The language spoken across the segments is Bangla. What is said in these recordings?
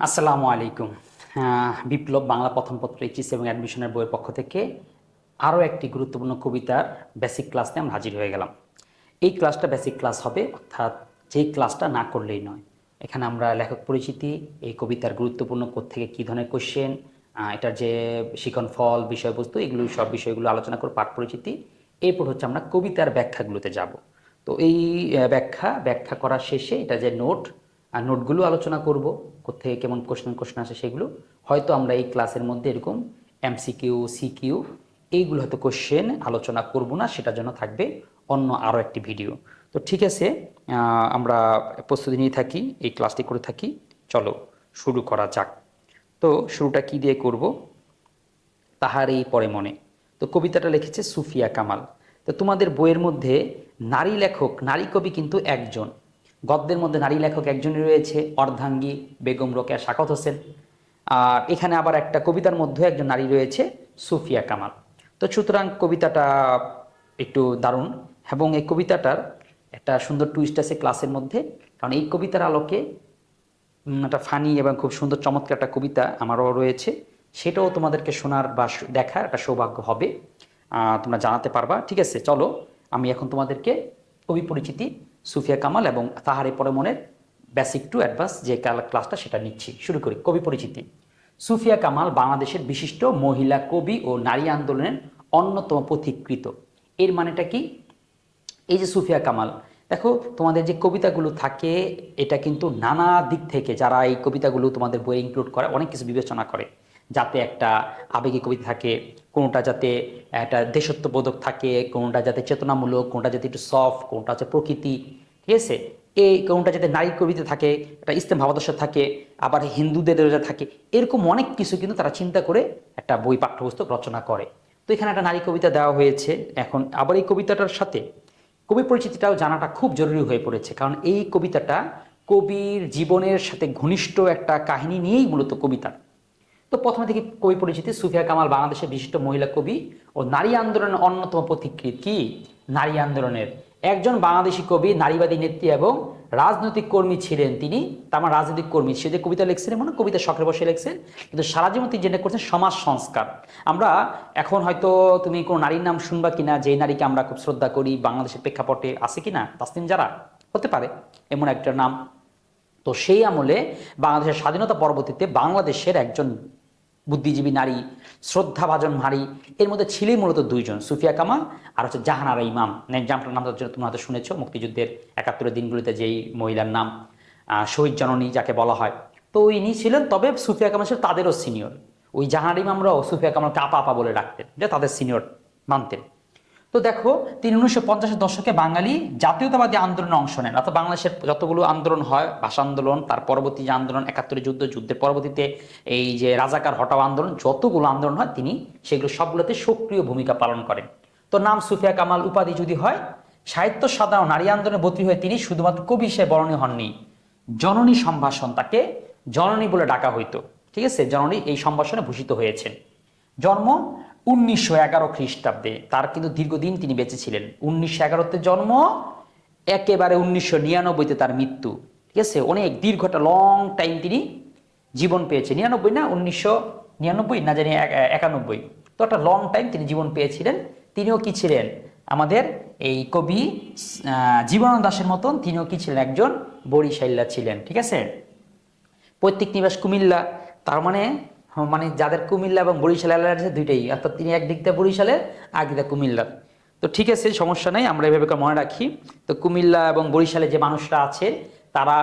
আসসালামু আলাইকুম। বিপ্লব বাংলা প্রথম পত্র এইচএসসি এবং অ্যাডমিশনের বইয়ের পক্ষ থেকে আরও একটি গুরুত্বপূর্ণ কবিতার বেসিক ক্লাস নিয়ে আমরা হাজির হয়ে গেলাম। এই ক্লাসটা বেসিক ক্লাস হবে, অর্থাৎ যেই ক্লাসটা না করলেই নয়। এখানে আমরা লেখক পরিচিতি, এই কবিতার গুরুত্বপূর্ণ কোত্থেকে কী ধরনের কোশ্চেন, এটার যে শিখন ফল, বিষয়বস্তু, এগুলো সব বিষয়গুলো আলোচনা করে পাঠ পরিচিতি। এরপর হচ্ছে আমরা কবিতার ব্যাখ্যাগুলোতে যাব। তো এই ব্যাখ্যা করার শেষে এটা যে নোট আর নোটগুলো আলোচনা করব, কোত্থেকে কেমন কোশ্চেন আসে সেগুলো। হয়তো আমরা এই ক্লাসের মধ্যে এরকম এমসিকিউ, সিকিউ এইগুলো হয়তো কোশ্চেন আলোচনা করব না, সেটার জন্য থাকবে অন্য আরও একটি ভিডিও। তো ঠিক আছে, আমরা প্রস্তুতি নিয়ে থাকি, এই ক্লাসটি করে থাকি। চলো শুরু করা যাক। তো শুরুটা কি দিয়ে করব? তাহার এই পরে মনে। তো কবিতাটা লিখেছে সুফিয়া কামাল। তো তোমাদের বইয়ের মধ্যে নারী লেখক, নারী কবি কিন্তু একজন। গদ্যের মধ্যে নারী লেখক একজনই রয়েছে, অর্ধাঙ্গী বেগম রোকেয়া সাখাওয়াত হোসেন। আর এখানে আবার একটা কবিতার মধ্যে একজন নারী রয়েছে, সুফিয়া কামাল। তো সুতরাং কবিতাটা একটু দারুণ, এবং এই কবিতাটার একটা সুন্দর টুইস্ট আছে ক্লাসের মধ্যে। কারণ এই কবিতার আলোকে একটা ফানি এবং খুব সুন্দর চমৎকার একটা কবিতা আমারও রয়েছে, সেটাও তোমাদেরকে শোনার বা দেখার একটা সৌভাগ্য হবে। তোমরা জানাতে পারবা। ঠিক আছে, চলো আমি এখন তোমাদেরকে কবি পরিচিতি, সুফিয়া কামাল এবং তাহারে পরে মনের বেসিক টু অ্যাডভান্স যে ক্লাসটা সেটা নিচ্ছি। শুরু করি। কবি পরিচিতি। সুফিয়া কামাল বাংলাদেশের বিশিষ্ট মহিলা কবি ও নারী আন্দোলনের অন্যতম পথিকৃৎ। এর মানেটা কি? এই যে সুফিয়া কামাল, দেখো তোমাদের যে কবিতাগুলো থাকে, এটা কিন্তু নানা দিক থেকে যারা এই কবিতাগুলো তোমাদের বইয়ে ইনক্লুড করে অনেক কিছু বিবেচনা করে, যাতে একটা আবেগী কবিতা থাকে, কোনোটা যাতে একটা দেশত্ববোধক থাকে, কোনোটা যাতে চেতনামূলক, কোনোটা যাতে একটু সফট, কোনোটা হচ্ছে প্রকৃতি। ঠিক আছে, এই কোনোটা যাতে নারী কবিতা থাকে, একটা ইসলাম ভাবাদর্শ থাকে, আবার হিন্দুদের থাকে। এরকম অনেক কিছু কিন্তু তারা চিন্তা করে একটা বই পাঠ্যপুস্তক রচনা করে। তো এখানে একটা নারী কবিতা দেওয়া হয়েছে। এখন আবার এই কবিতাটার সাথে কবি পরিচিতিটাও জানাটা খুব জরুরি হয়ে পড়েছে, কারণ এই কবিতাটা কবির জীবনের সাথে ঘনিষ্ঠ একটা কাহিনী নিয়েই মূলত কবিতা। তো প্রথমে থেকে কবি পরিচিতি। সুফিয়া কামাল বাংলাদেশের বিশিষ্ট মহিলা কবি ও নারী আন্দোলনের অন্যতম পথিকৃৎ। কি? নারী আন্দোলনের একজন বাংলাদেশি কবি, নারীবাদী নেত্রী এবং রাজনৈতিক কর্মী ছিলেন তিনি। তার মানে রাজনৈতিক কর্মী, সে যে কবিতা লিখছেন মানে কবিতা শখের বসে লিখছেন, কিন্তু সারা জীবন তিনি যেটা করছেন সমাজ সংস্কার। আমরা এখন হয়তো তুমি কোনো নারীর নাম শুনবা কিনা, যে নারীকে আমরা খুব শ্রদ্ধা করি বাংলাদেশের প্রেক্ষাপটে, আছে কিনা? তাসনিম জারা হতে পারে এমন একটা নাম। তো সেই আমলে বাংলাদেশের স্বাধীনতা পরবর্তীতে বাংলাদেশের একজন বুদ্ধিজীবী নারী, শ্রদ্ধাভাজন নারী, এর মধ্যে ছিলেই মূলত দুইজন, সুফিয়া কামাল আর হচ্ছে জাহানারা ইমাম। জাহানারা নামটা তুমি হয়তো শুনেছ, মুক্তিযুদ্ধের ৭১ দিনগুলিতে যেই মহিলার নাম, শহীদ জননী যাকে বলা হয়। তো ইনি ছিলেন, তবে সুফিয়া কামাল ছিল তাদেরও সিনিয়র। ওই জাহানারা ইমামরাও সুফিয়া কামালকে আপা আপা বলে ডাকতেন, যে তাদের সিনিয়র মানতেন। তো দেখো, তিনি ১৯৫০-এর দশকে বাঙালি জাতীয়তাবাদী আন্দোলনে অংশ নেন, অর্থাৎ বাংলাদেশের যতগুলো আন্দোলন হয়, ভাষা আন্দোলন, তার পরবর্তী যে আন্দোলন ৭১ যুদ্ধের পরবর্তীতে এই যে রাজাকার হটাও আন্দোলন, যতগুলো আন্দোলন হয় তিনি সেগুলো সবগুলোতে সক্রিয় ভূমিকা পালন করেন। তো নাম সুফিয়া কামাল, উপাধি যদি হয় সাহিত্য সাধারণ নারী আন্দোলনে বদলি হয়ে তিনি শুধুমাত্র কবি হিসেবে বরণীয় হননি, জননী সম্ভাষণ, তাকে জননী বলে ডাকা হইতো। ঠিক আছে, জননী এই সম্ভাষণে ভূষিত হয়েছেন। জন্ম ১৯১১ খ্রিস্টাব্দে, তার কিন্তু দীর্ঘদিন তিনি বেঁচে ছিলেন। ১৯১১তে জন্ম, একেবারে ১৯৯৯-তে তার মৃত্যু। ঠিক আছে, অনেক দীর্ঘ একটা লং টাইম তিনি জীবন পেয়েছে। ৯৯ না ১৯৯৯ না জানি ৯১, তো একটা লং টাইম তিনি জীবন পেয়েছিলেন। তিনিও কি ছিলেন? আমাদের এই কবি জীবনানন্দ দাশের মতন তিনিও কি ছিলেন? একজন বরিশাইল্লা ছিলেন। ঠিক আছে, পৈতৃক নিবাস কুমিল্লা, তার মানে মানে যাদের কুমিল্লা এবং বরিশাল এলাকা আছে দুইটাই, অর্থাৎ তিনি একদিক দিয়ে বরিশালের, একদিক দিয়ে কুমিল্লার। তো ঠিক আছে, সমস্যা নেই, আমরা এভাবে মনে রাখি। তো কুমিল্লা এবং বরিশালে যে মানুষরা আছে তারা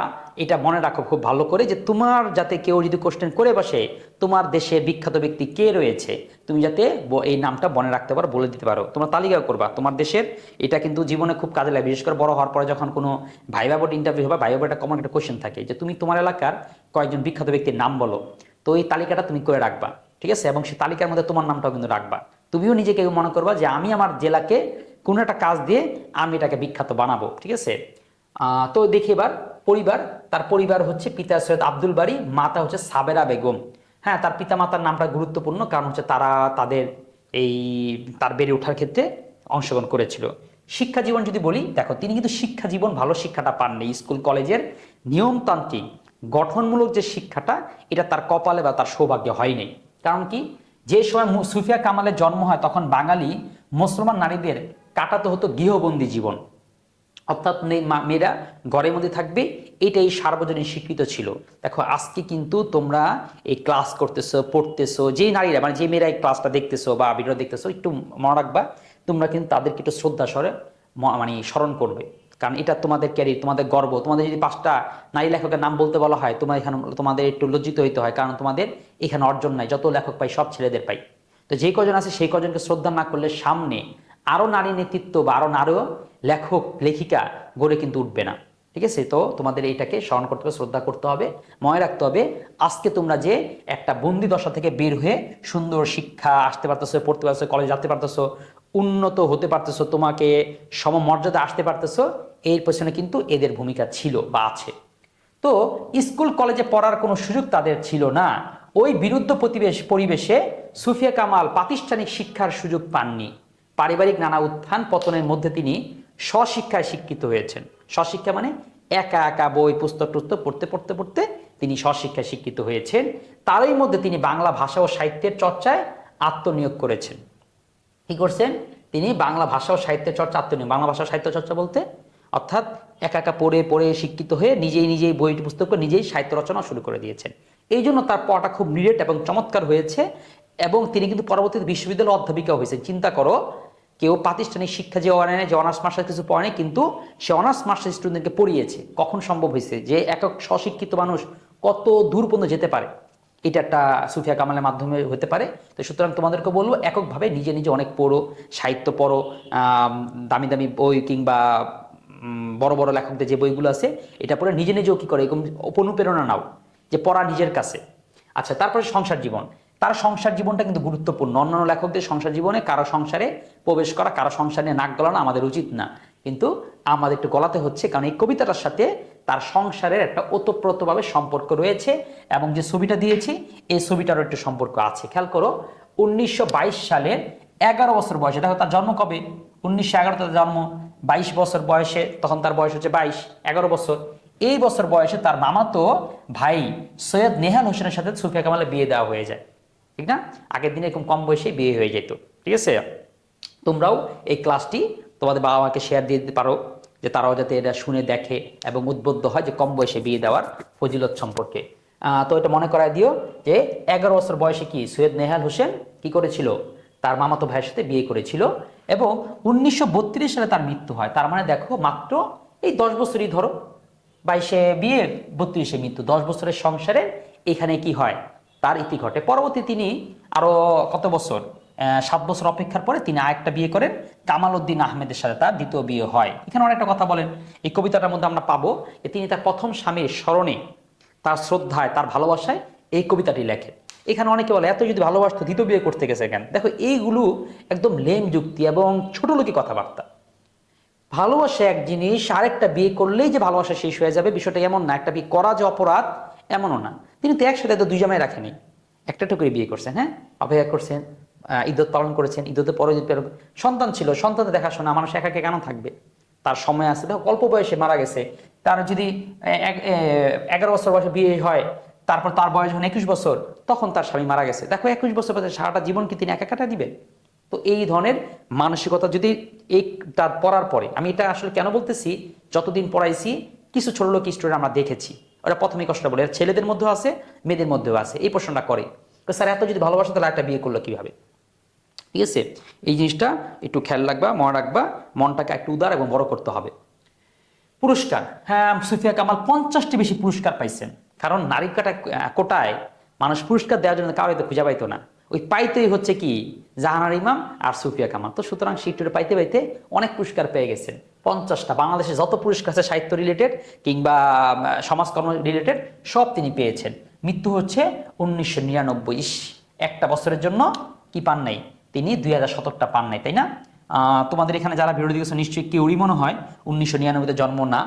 এটা মনে রাখো খুব ভালো করে, যে তোমার যাতে কেউ যদি কোশ্চেন করে বসে তোমার দেশে বিখ্যাত ব্যক্তি কে রয়েছে, তুমি যাতে এই নামটা মনে রাখতে পারো, বলে দিতে পারো, তোমার তালিকা করবা তোমার দেশের। এটা কিন্তু জীবনে খুব কাজে লাগে, বিশেষ করে বড় হওয়ার পরে যখন কোনো ভাইভা বোর্ড ইন্টারভিউ হবে, ভাইভা বোর্ড একটা কমন একটা কোশ্চেন থাকে যে তুমি তোমার এলাকার কয়েকজন বিখ্যাত ব্যক্তির নাম বলো। তো এই তালিকাটা তুমি করে রাখবা। ঠিক আছে, এবং সেই তালিকার মধ্যে তোমার নামটাও কিন্তু রাখবা। তুমিও নিজেকে মনে করবা যে আমি আমার জেলাকে কোনো একটা কাজ দিয়ে আমি এটাকে বিখ্যাত বানাবো। ঠিক আছে, তো দেখি এবার পরিবার। তার পরিবার হচ্ছে পিতা সৈয়দ আব্দুল বারী, মাতা হচ্ছে সাবেরা বেগম। হ্যাঁ, তার পিতা মাতার নামটা গুরুত্বপূর্ণ, কারণ হচ্ছে তারা তাদের এই তার বেড়ে ওঠার ক্ষেত্রে অংশগ্রহণ করেছিল। শিক্ষা জীবন যদি বলি, দেখো তিনি কিন্তু শিক্ষা জীবন ভালো শিক্ষাটা পাননি, স্কুল কলেজের নিয়মতান্ত্রিক গঠনমূলক যে শিক্ষাটা এটা তার কপালে বা তার সৌভাগ্যে হয়নি। কারণ কি, যে সময় সুফিয়া কামালের জন্ম হয় তখন বাঙালি মুসলমান নারীদের কাটাতে হতো গৃহবন্দী জীবন, অর্থাৎ মেয়েরা ঘরের মধ্যে থাকবে, এটাই সার্বজনীন স্বীকৃত ছিল। দেখো আজকে কিন্তু তোমরা এই ক্লাস করতেছো, পড়তেছো, যে নারীরা মানে যে মেয়েরা এই ক্লাসটা দেখতেছো বা ভিডিও দেখতেছো, একটু মনে রাখবা তোমরা কিন্তু তাদেরকে একটু শ্রদ্ধা স্বরে মানে স্মরণ করবে, কারণ এটা তোমাদের ক্যারিয়ার, তোমাদের গর্ব। তোমাদের যদি 5টা নারী লেখকের নাম বলতে বলা হয়, তোমার এখানে তোমাদের একটু লজ্জিত হইতে হয়, কারণ তোমাদের এখানে অর্জন নাই, যত লেখক পাই সব ছেলেদের পাই। তো যে কজন আছে সেই কজনকে শ্রদ্ধা না করলে সামনে আরো নারী নেতৃত্ব বা আরো নারী লেখক লেখিকা গড়ে কিন্তু উঠবে না। ঠিক আছে, তো তোমাদের এইটাকে স্মরণ করতে হবে, শ্রদ্ধা করতে হবে, মনে রাখতে হবে আজকে তোমরা যে একটা বন্দি দশা থেকে বের হয়ে সুন্দর শিক্ষা আসতে পারতেছো, পড়তে পারতেছো, কলেজে যেতে পারতেছো, উন্নত হতে পারতেছো, তোমাকে সমমর্যাদা আসতে পারতেছো, এর পেছনে কিন্তু এদের ভূমিকা ছিল বা আছে। তো স্কুল কলেজে পড়ার কোনো সুযোগ তাদের ছিল না। ওই বিরুদ্ধ পরিবেশে সুফিয়া কামাল প্রাতিষ্ঠানিক শিক্ষার সুযোগ পাননি। পারিবারিক নানা উত্থান পতনের মধ্যে তিনি স্বশিক্ষায় শিক্ষিত হয়েছেন। স্বশিক্ষা মানে একা একা বই পুস্তক টুস্তক পড়তে পড়তে পড়তে তিনি স্বশিক্ষায় শিক্ষিত হয়েছেন। তারই মধ্যে তিনি বাংলা ভাষা ও সাহিত্যের চর্চায় আত্মনিয়োগ করেছেন। কি করছেন তিনি? বাংলা ভাষা ও সাহিত্যের চর্চা, আত্মনিয়োগ। বাংলা ভাষা সাহিত্য চর্চা বলতে অর্থাৎ একা একা পড়ে পড়ে শিক্ষিত হয়ে নিজেই বই পুস্তক নিজেই সাহিত্য রচনা শুরু করে দিয়েছেন। এই জন্য তার পড়াটা খুব নিরেট এবং চমৎকার হয়েছে, এবং তিনি কিন্তু পরবর্তীতে বিশ্ববিদ্যালয় অধ্যাপিকা হয়েছেন। চিন্তা করো, কেউ প্রাতিষ্ঠানিক শিক্ষা যে অনেক যে অনার্স মাস্টার্স কিছু পড়েনি, কিন্তু সে অনার্স মাস্টার্স স্টুডেন্টকে পড়িয়েছে। কখন সম্ভব হয়েছে যে একক স্বশিক্ষিত মানুষ কত দূর পর্যন্ত যেতে পারে? এটা একটা সুফিয়া কামালের মাধ্যমে হতে পারে। তো সুতরাং তোমাদেরকে বলবো এককভাবে নিজে নিজে অনেক পড়ো, সাহিত্য পড়ো, দামি দামি বই কিংবা বড় বড় লেখকদের যে বইগুলো আছে এটা পড়ে নিজে নিজেও কি করে এরকম অনুপ্রেরণা নাও যে পড়া নিজের কাছে। আচ্ছা, তারপরে সংসার জীবন। তার সংসার জীবনটা কিন্তু গুরুত্বপূর্ণ। অন্যান্য লেখকদের সংসার জীবনে কারো সংসারে প্রবেশ করা, কারো সংসার নিয়ে নাক গলানো আমাদের উচিত না, কিন্তু আমাদের একটু গলাতে হচ্ছে, কারণ এই কবিতাটার সাথে তার সংসারের একটা ওতপ্রোতভাবে সম্পর্ক রয়েছে, এবং যে ছবিটা দিয়েছি এই ছবিটারও একটু সম্পর্ক আছে। খেয়াল করো, 1922 সালের 11 বছর বয়সে, দেখো তার জন্ম কবে? 1911 জন্ম, 22 বছর বয়সে, তখন তার বয়স হচ্ছে 22, 11 বছর। এই বছর বয়সে তার মামাতো ভাই সৈয়দ নেহাল হোসেনের সাথে সুফিয়া কামালের বিয়ে দেওয়া হয়ে যায়। ঠিক না? আগের দিনে এরকম কম বয়সে বিয়ে হয়ে যেত। ঠিক আছে, তোমরাও এই ক্লাসটি তোমাদের বাবা মাকে শেয়ার দিয়ে দিতে পারো, যে তারাও যাতে এটা শুনে দেখে এবং উদ্বুদ্ধ হয় যে কম বয়সে বিয়ে দেওয়ার ফজিলত সম্পর্কে। তো এটা মনে করায় দিও যে 11 বছর বয়সে কি সৈয়দ নেহাল হোসেন কি করেছিল? তার মামাতো ভাইয়ের সাথে বিয়ে করেছিল, এবং 1932 সালে তার মৃত্যু হয়। তার মানে দেখো মাত্র এই 10 বছরই ধরো, 22-এ বিয়ে, 32-এ মৃত্যু, 10 বছরের সংসারে এখানে কি হয়? তার ইতি ঘটে। পরবর্তী তিনি আরো কত বছর, 7 বছর অপেক্ষার পরে তিনি আরেকটা বিয়ে করেন, কামাল উদ্দিন আহমেদের সাথে তার দ্বিতীয় বিয়ে হয়। এখানে অনেকটা কথা বলেন। এই কবিতাটার মধ্যে আমরা পাবো যে তিনি তার প্রথম স্বামীর স্মরণে, তার শ্রদ্ধায়, তার ভালোবাসায় এই কবিতাটি লেখেন। এখানে অনেকে বলে এত যদি ভালোবাসতো দ্বিতীয় বিয়ে করতে গেছে কেন? দেখো এইগুলো একদম লেম যুক্তি এবং ছোট লোকি কথাবার্তা। ভালোবাসা এক জিনিস, আরেকটা বিয়ে করলেই যে ভালোবাসা শেষ হয়ে যাবে বিষয়টা এমন না। একটা বিয়ে করা যে অপরাধ এমনও না। তিনি তো একসাথে তো 2 জামাই রাখেনি, একটা করে বিয়ে করছেন। হ্যাঁ, অপেক্ষা করছেন, ইদ্যত পালন করেছেন, ইদ্যতের পরে সন্তান ছিল, সন্তানের দেখাশোনা, মানুষ একাকে কেন থাকবে? তার সময় আছে। দেখো অল্প বয়সে মারা গেছে, তার যদি 11 বছর বয়সে বিয়ে হয়, তারপর তার বয়স যখন 21 বছর, তখন তার স্বামী মারা গেছে। দেখো 21 বছর বয়সে সারাটা জীবন কি তিনি একা কাটা দিবেন? তো এই ধরনের মানসিকতা যদি এই তার পড়ার পরে, আমি এটা আসলে কেন বলতেছি, যতদিন পড়াইছি কিছু ছোট লোক স্টুডেন্ট আমরা দেখেছি, ওরা প্রথমে কষ্ট বলে, ছেলেদের মধ্যেও আছে মেয়েদের মধ্যেও আছে, এই প্রশ্নটা করে, তো স্যার এত যদি ভালোবাসা তাহলে একটা বিয়ে করলো কিভাবে? ঠিক আছে, এই জিনিসটা একটু খেয়াল রাখবা, মনে রাখবা, মনটাকে একটু উদার এবং বড় করতে হবে। পুরস্কার, হ্যাঁ সুফিয়া কামাল 50টি বেশি পুরস্কার পাইছেন, কারণ নারী কোটায় মানুষ পুরস্কার দেওয়ার জন্য কারো তো খুঁজে পাইতো না, ওই পাইতেই হচ্ছে কি জাহানার ইমাম আর সুফিয়া কামাল। তো সুতরাং সিটুরে পাইতে পাইতে অনেক পুরস্কার পেয়ে গেছেন, 50টা। বাংলাদেশে যত পুরস্কার আছে সাহিত্য রিলেটেড কিংবা সমাজকর্ম রিলেটেড সব তিনি পেয়েছেন। মৃত্যু হচ্ছে 1999। একটা বছরের জন্য কি পান নাই তিনি? 2017টা পান নাই, তাই না? তোমাদের এখানে যারা ভিডিও দেখেছো নিশ্চয়ই কেউই মনে হয় 1999-তে জন্ম না।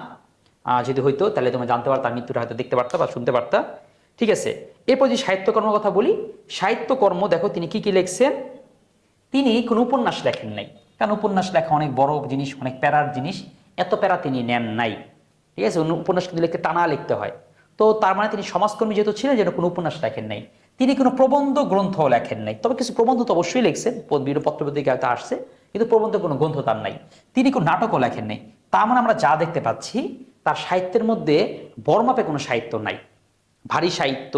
যদি হইতো তাহলে তোমরা জানতে পারতা, মৃত্যুটা হয়তো দেখতে পারতা বা শুনতে পারতা। ঠিক আছে, এরপর যে সাহিত্যকর্মের কথা বলি, সাহিত্যকর্ম দেখো তিনি কি কি লিখছেন। তিনি কোনো উপন্যাস লেখেন নাই, কারণ উপন্যাস লেখা অনেক বড় জিনিস, অনেক প্যারার জিনিস, এত প্যারা তিনি নেন নাই। ঠিক আছে, উপন্যাস কিন্তু লিখতে টানা লিখতে হয়। তো তার মানে তিনি সমাজকর্মী যেহেতু ছিলেন, যেন কোনো উপন্যাস লেখেন নাই, তিনি কোনো প্রবন্ধ গ্রন্থ লেখেন নাই। তবে কিছু প্রবন্ধ তো অবশ্যই লিখছেন, বিভিন্ন পত্রপত্রিকাতে আসছে, কিন্তু প্রবন্ধ কোনো গ্রন্থ তার নাই। তিনি কোনো নাটকও লেখেন নাই। তার মানে আমরা যা দেখতে পাচ্ছি, তার সাহিত্যের মধ্যে বড় মাপে কোনো সাহিত্য নাই। ভারী সাহিত্য,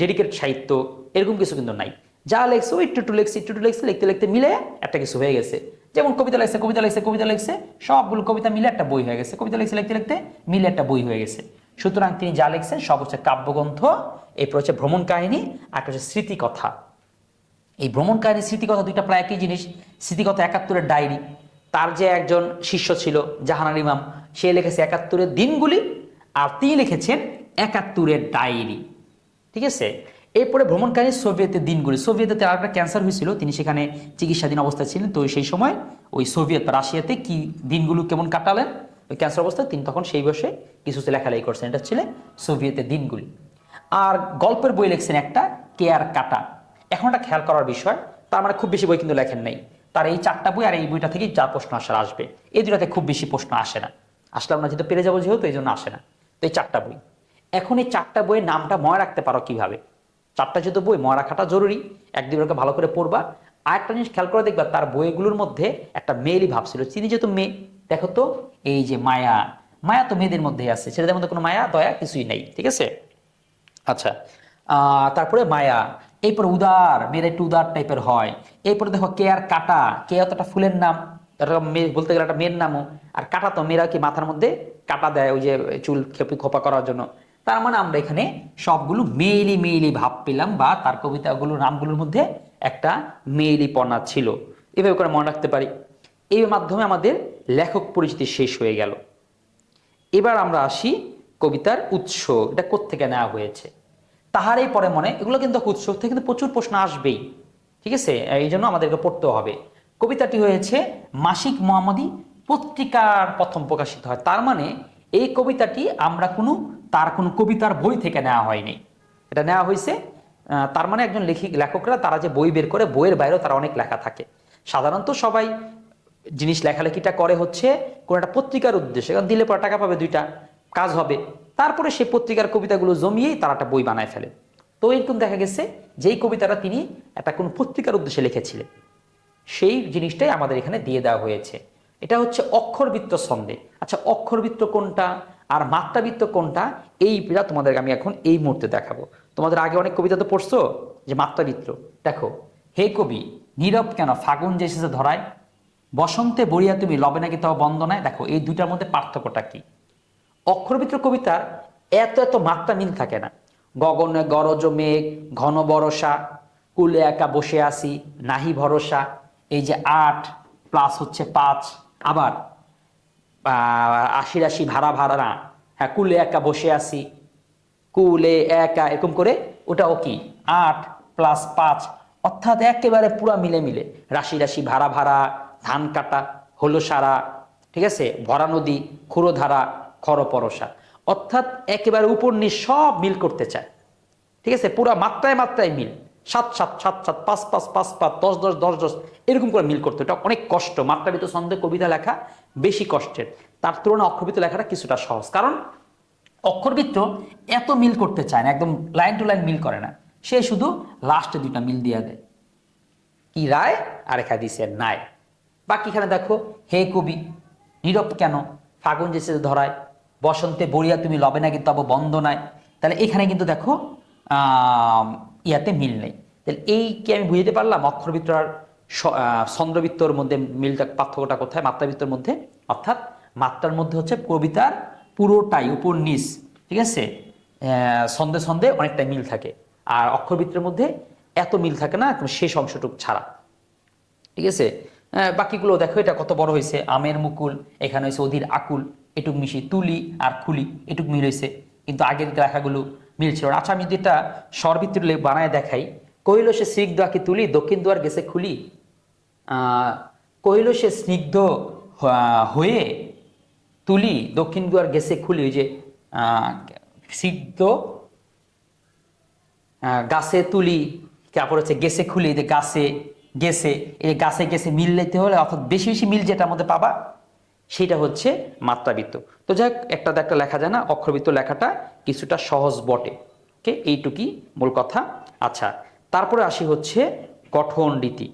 ডেডিকেটেড সাহিত্য এরকম কিছু কিন্তু নাই। যা লেখছে ও একটু একটু লেখছে, একটু একটু লেখছে, লিখতে লিখতে মিলে একটা কিছু হয়ে গেছে। যেমন কবিতা লেখছে, কবিতা লেখছে, কবিতা লেখছে, সবগুলো কবিতা মিলে একটা বই হয়ে গেছে। কবিতা লিখছে, লিখতে লিখতে মিলে একটা বই হয়ে গেছে। সুতরাং তিনি যা লিখছেন সব হচ্ছে কাব্যগ্রন্থ, এরপর হচ্ছে ভ্রমণ কাহিনী, আর হচ্ছে স্মৃতিকথা। এই ভ্রমণ কাহিনী স্মৃতিকথা দুইটা প্রায় একই জিনিস। স্মৃতিকথা ৭১-এর ডায়েরি। তার যে একজন শিষ্য ছিল জাহানার ইমাম, সে লিখেছে ৭১-এর দিনগুলি, আর তিনি লিখেছেন ৭১-এর ডায়েরি। ঠিক আছে। এরপরে ভ্রমণ কাহিনী সোভিয়েতের দিনগুলি। সোভিয়েতে আর একটা ক্যান্সার হয়েছিল, তিনি সেখানে চিকিৎসাধীন অবস্থায় ছিলেন। তো সেই সময় ওই সোভিয়েত রাশিয়াতে কি দিনগুলো কেমন কাটালেন ওই ক্যান্সার অবস্থায়, তিনি তখন সেই বসে কিছু লেখালেখি করছেন। এটা ছিল সোভিয়েতের দিনগুলি। আর গল্পের বই লিখছেন একটা, কেয়ার কাটা। এখন একটা খেয়াল করার বিষয়, তার মানে খুব বেশি বই কিন্তু লেখেন নাই। তার এই 4টা বই আর এই বইটা থেকেই যা প্রশ্ন আসার আসবে। এই দুটাতে খুব বেশি প্রশ্ন আসে না, আসলে আমরা যেহেতু পেরে যাবো যেহেতু এই জন্য আসে না। তো এই 4টা বই, এখন এই 4টা বইয়ের নামটা মনে রাখতে পারো কিভাবে? 4টা যেহেতু বই, মনে রাখাটা জরুরি। এক দুইবারকে ভালো করে পড়বা। আর একটা জিনিস খেয়াল করে দেখবা, তার বইগুলোর মধ্যে একটা মেয়েলি ভাব ছিল। তিনি যেহেতু মেয়ে, দেখো তো এই যে মায়া, মায়া তো মেয়েদের মধ্যেই আছে, ছেলেদের মধ্যে কোনো মায়া দয়া কিছুই নেই। ঠিক আছে। আচ্ছা, তারপরে মায়া, এরপরে উদার, মেয়েরা একটু উদার টাইপের হয়। এরপরে দেখো কেয়ার কাটা, কেয়া তো একটা ফুলের নাম, মেয়ে বলতে গেলে একটা মেয়ের নামও। আর কাটা তো মেয়েরা কি মাথার মধ্যে কাটা দেয় ওই যে চুল খোপা করার জন্য। তার মানে আমরা এখানে সবগুলো মেইলি মেইলি ভাব পেলাম, বা তার কবিতাগুলোর নামগুলোর মধ্যে একটা মেইলিপনা ছিল। এভাবে করে মনে রাখতে পারি। এই মাধ্যমে আমাদের লেখক পরিচিতি শেষ হয়ে গেল। এবার আমরা আসি কবিতার উৎস, এটা কোত্থেকে নেওয়া হয়েছে। তাহারই পরে মনে, এগুলো কিন্তু উৎস থেকে কিন্তু প্রচুর প্রশ্ন আসবেই। ঠিক আছে, এই জন্য আমাদেরকে পড়তে হবে। কবিতাটি হয়েছে মাসিক মোহাম্মদী পত্রিকার প্রথম প্রকাশিত হয়। তার মানে এই কবিতাটি আমরা তার কোনো কবিতার বই থেকে নেওয়া হয়নি, এটা নেওয়া হয়েছে। তার মানে একজন লেখকরা তারা যে বই বের করে, বইয়ের বাইরেও তারা অনেক লেখা থাকে। সাধারণত সবাই জিনিস লেখালেখিটা করে হচ্ছে কোনো একটা পত্রিকার উদ্দেশ্যে, কারণ দিলে পরে টাকা পাবে, দুইটা কাজ হবে। তারপরে সেই পত্রিকার কবিতাগুলো জমিয়েই তারা একটা বই বানায় ফেলে। তো এরকম দেখা গেছে যেই কবিতাটা তিনি একটা কোনো পত্রিকার উদ্দেশ্যে লিখেছিলেন, সেই জিনিসটাই আমাদের এখানে দিয়ে দেওয়া হয়েছে। এটা হচ্ছে অক্ষরবৃত্ত ছন্দে। আচ্ছা, অক্ষরবৃত্ত কোনটা আর মাত্রাবৃত্ত কোনটা, এইটা তোমাদেরকে আমি এখন এই মুহূর্তে দেখাবো। তোমাদের আগে অনেক কবিতা তো পড়ছো যে মাত্রাবৃত্ত। দেখো, হে কবি নীরব কেন ফাগুন যে এসেছে ধরায়, বসন্তে বড়িয়া তুমি লবে নাকি তাও বন্দনায়। দেখো এই দুইটার মধ্যে পার্থক্যটা কি। অক্ষরবৃত্ত কবিতার এত এত মাত্রা মিল থাকে না। গগনে গরজ মেঘ, ঘন বরষা, কুলে একা বসে আসি, নাহি ভরসা। এই যে 8 প্লাস হচ্ছে 5, আবার 80 রাশি ভাড়া ভাড়া না, হ্যাঁ, কুলে একা বসে আসি, কুলে একা, এরকম করে ওটাও কি 8 প্লাস 5, অর্থাৎ একেবারে পুরা মিলে মিলে। রাশি রাশি ভাড়া ভাড়া, ধান কাটা হলো সারা, ঠিক আছে, ভরা নদী ক্ষুরধারা খরপরসা। অর্থাৎ একেবারে উপর নিচ সব মিল করতে চায়। ঠিক আছে, পুরা মাত্রায় মাত্রায় মিল। 7 7 7 7, 5 5 5 5, 10 10 10 10, এরকম করে মিল করতে। এটা অনেক কষ্ট। মাত্রাবৃত্ত ছন্দে কবিতা লেখা বেশি কষ্টের। তার তুলনায় অক্ষরবৃত্ত লেখাটা কিছুটা সহজ, কারণ অক্ষরবৃত্ত এত মিল করতে চায় না, একদম লাইন টু লাইন মিল করে না। সে শুধু লাস্টে 2টা মিল দিয়ে দেয়, কি রায় আর এখানে দিছে নাই। বাকিখানে দেখো, হে কবি নীরব কেন ফাগুন যেছে ধরায়, বসন্তে বড়িয়া তুমি লবে নাকি তব বন্দনায়। তাহলে এখানে কিন্তু দেখো ইয়াতে মিল নেই। তাহলে এই কি আমি বুঝতে পারলাম অক্ষরবৃত্ত আর ছন্দবৃত্তর মধ্যে মিলটা, পার্থক্যটা কোথায় মাত্রাবৃত্তর মধ্যে। অর্থাৎ মাত্রার মধ্যে হচ্ছে কবিতার পুরোটাই উপর নিচ, ঠিক আছে, ছন্দে ছন্দে অনেকটা মিল থাকে। আর অক্ষরবৃত্তের মধ্যে এত মিল থাকে না, শেষ অংশটুক ছাড়া। ঠিক আছে, বাকিগুলো দেখো, এটা কত বড় হয়েছে, আমের মুকুল, এখানে হয়েছে অধীর আকুল, এটুক মিশি তুলি আর খুলি, এটুক মিল হয়েছে। কিন্তু আগের লেখাগুলো মিল ছিল। আচ্ছা, আমি যেটা স্বরবৃত্তির বানায় দেখাই। কহিল সে স্নিগ্ধ আঁকি তুলি, দক্ষিণ দুয়ার গেছে খুলি। কহিল সে স্নিগ্ধ হয়ে তুলি, দক্ষিণ দুয়ার গেছে খুলি। ওই যে স্নিগ্ধ গাছে তুলি, তারপর হচ্ছে গেছে খুলি, যে গাছে গেছে, এই গাছে গেছে মিল নিতে হলে, অর্থাৎ বেশি বেশি মিল যেটার মধ্যে পাবা সেটা হচ্ছে মাত্রাবৃত্ত। তো যাই হোক, একটা একটা লেখা যায় না, অক্ষরবৃত্ত লেখাটা কিছুটা সহজ বটে। ওকে, এইটুকুই মূল কথা। আচ্ছা, তারপরে আসি হচ্ছে গঠন রীতি।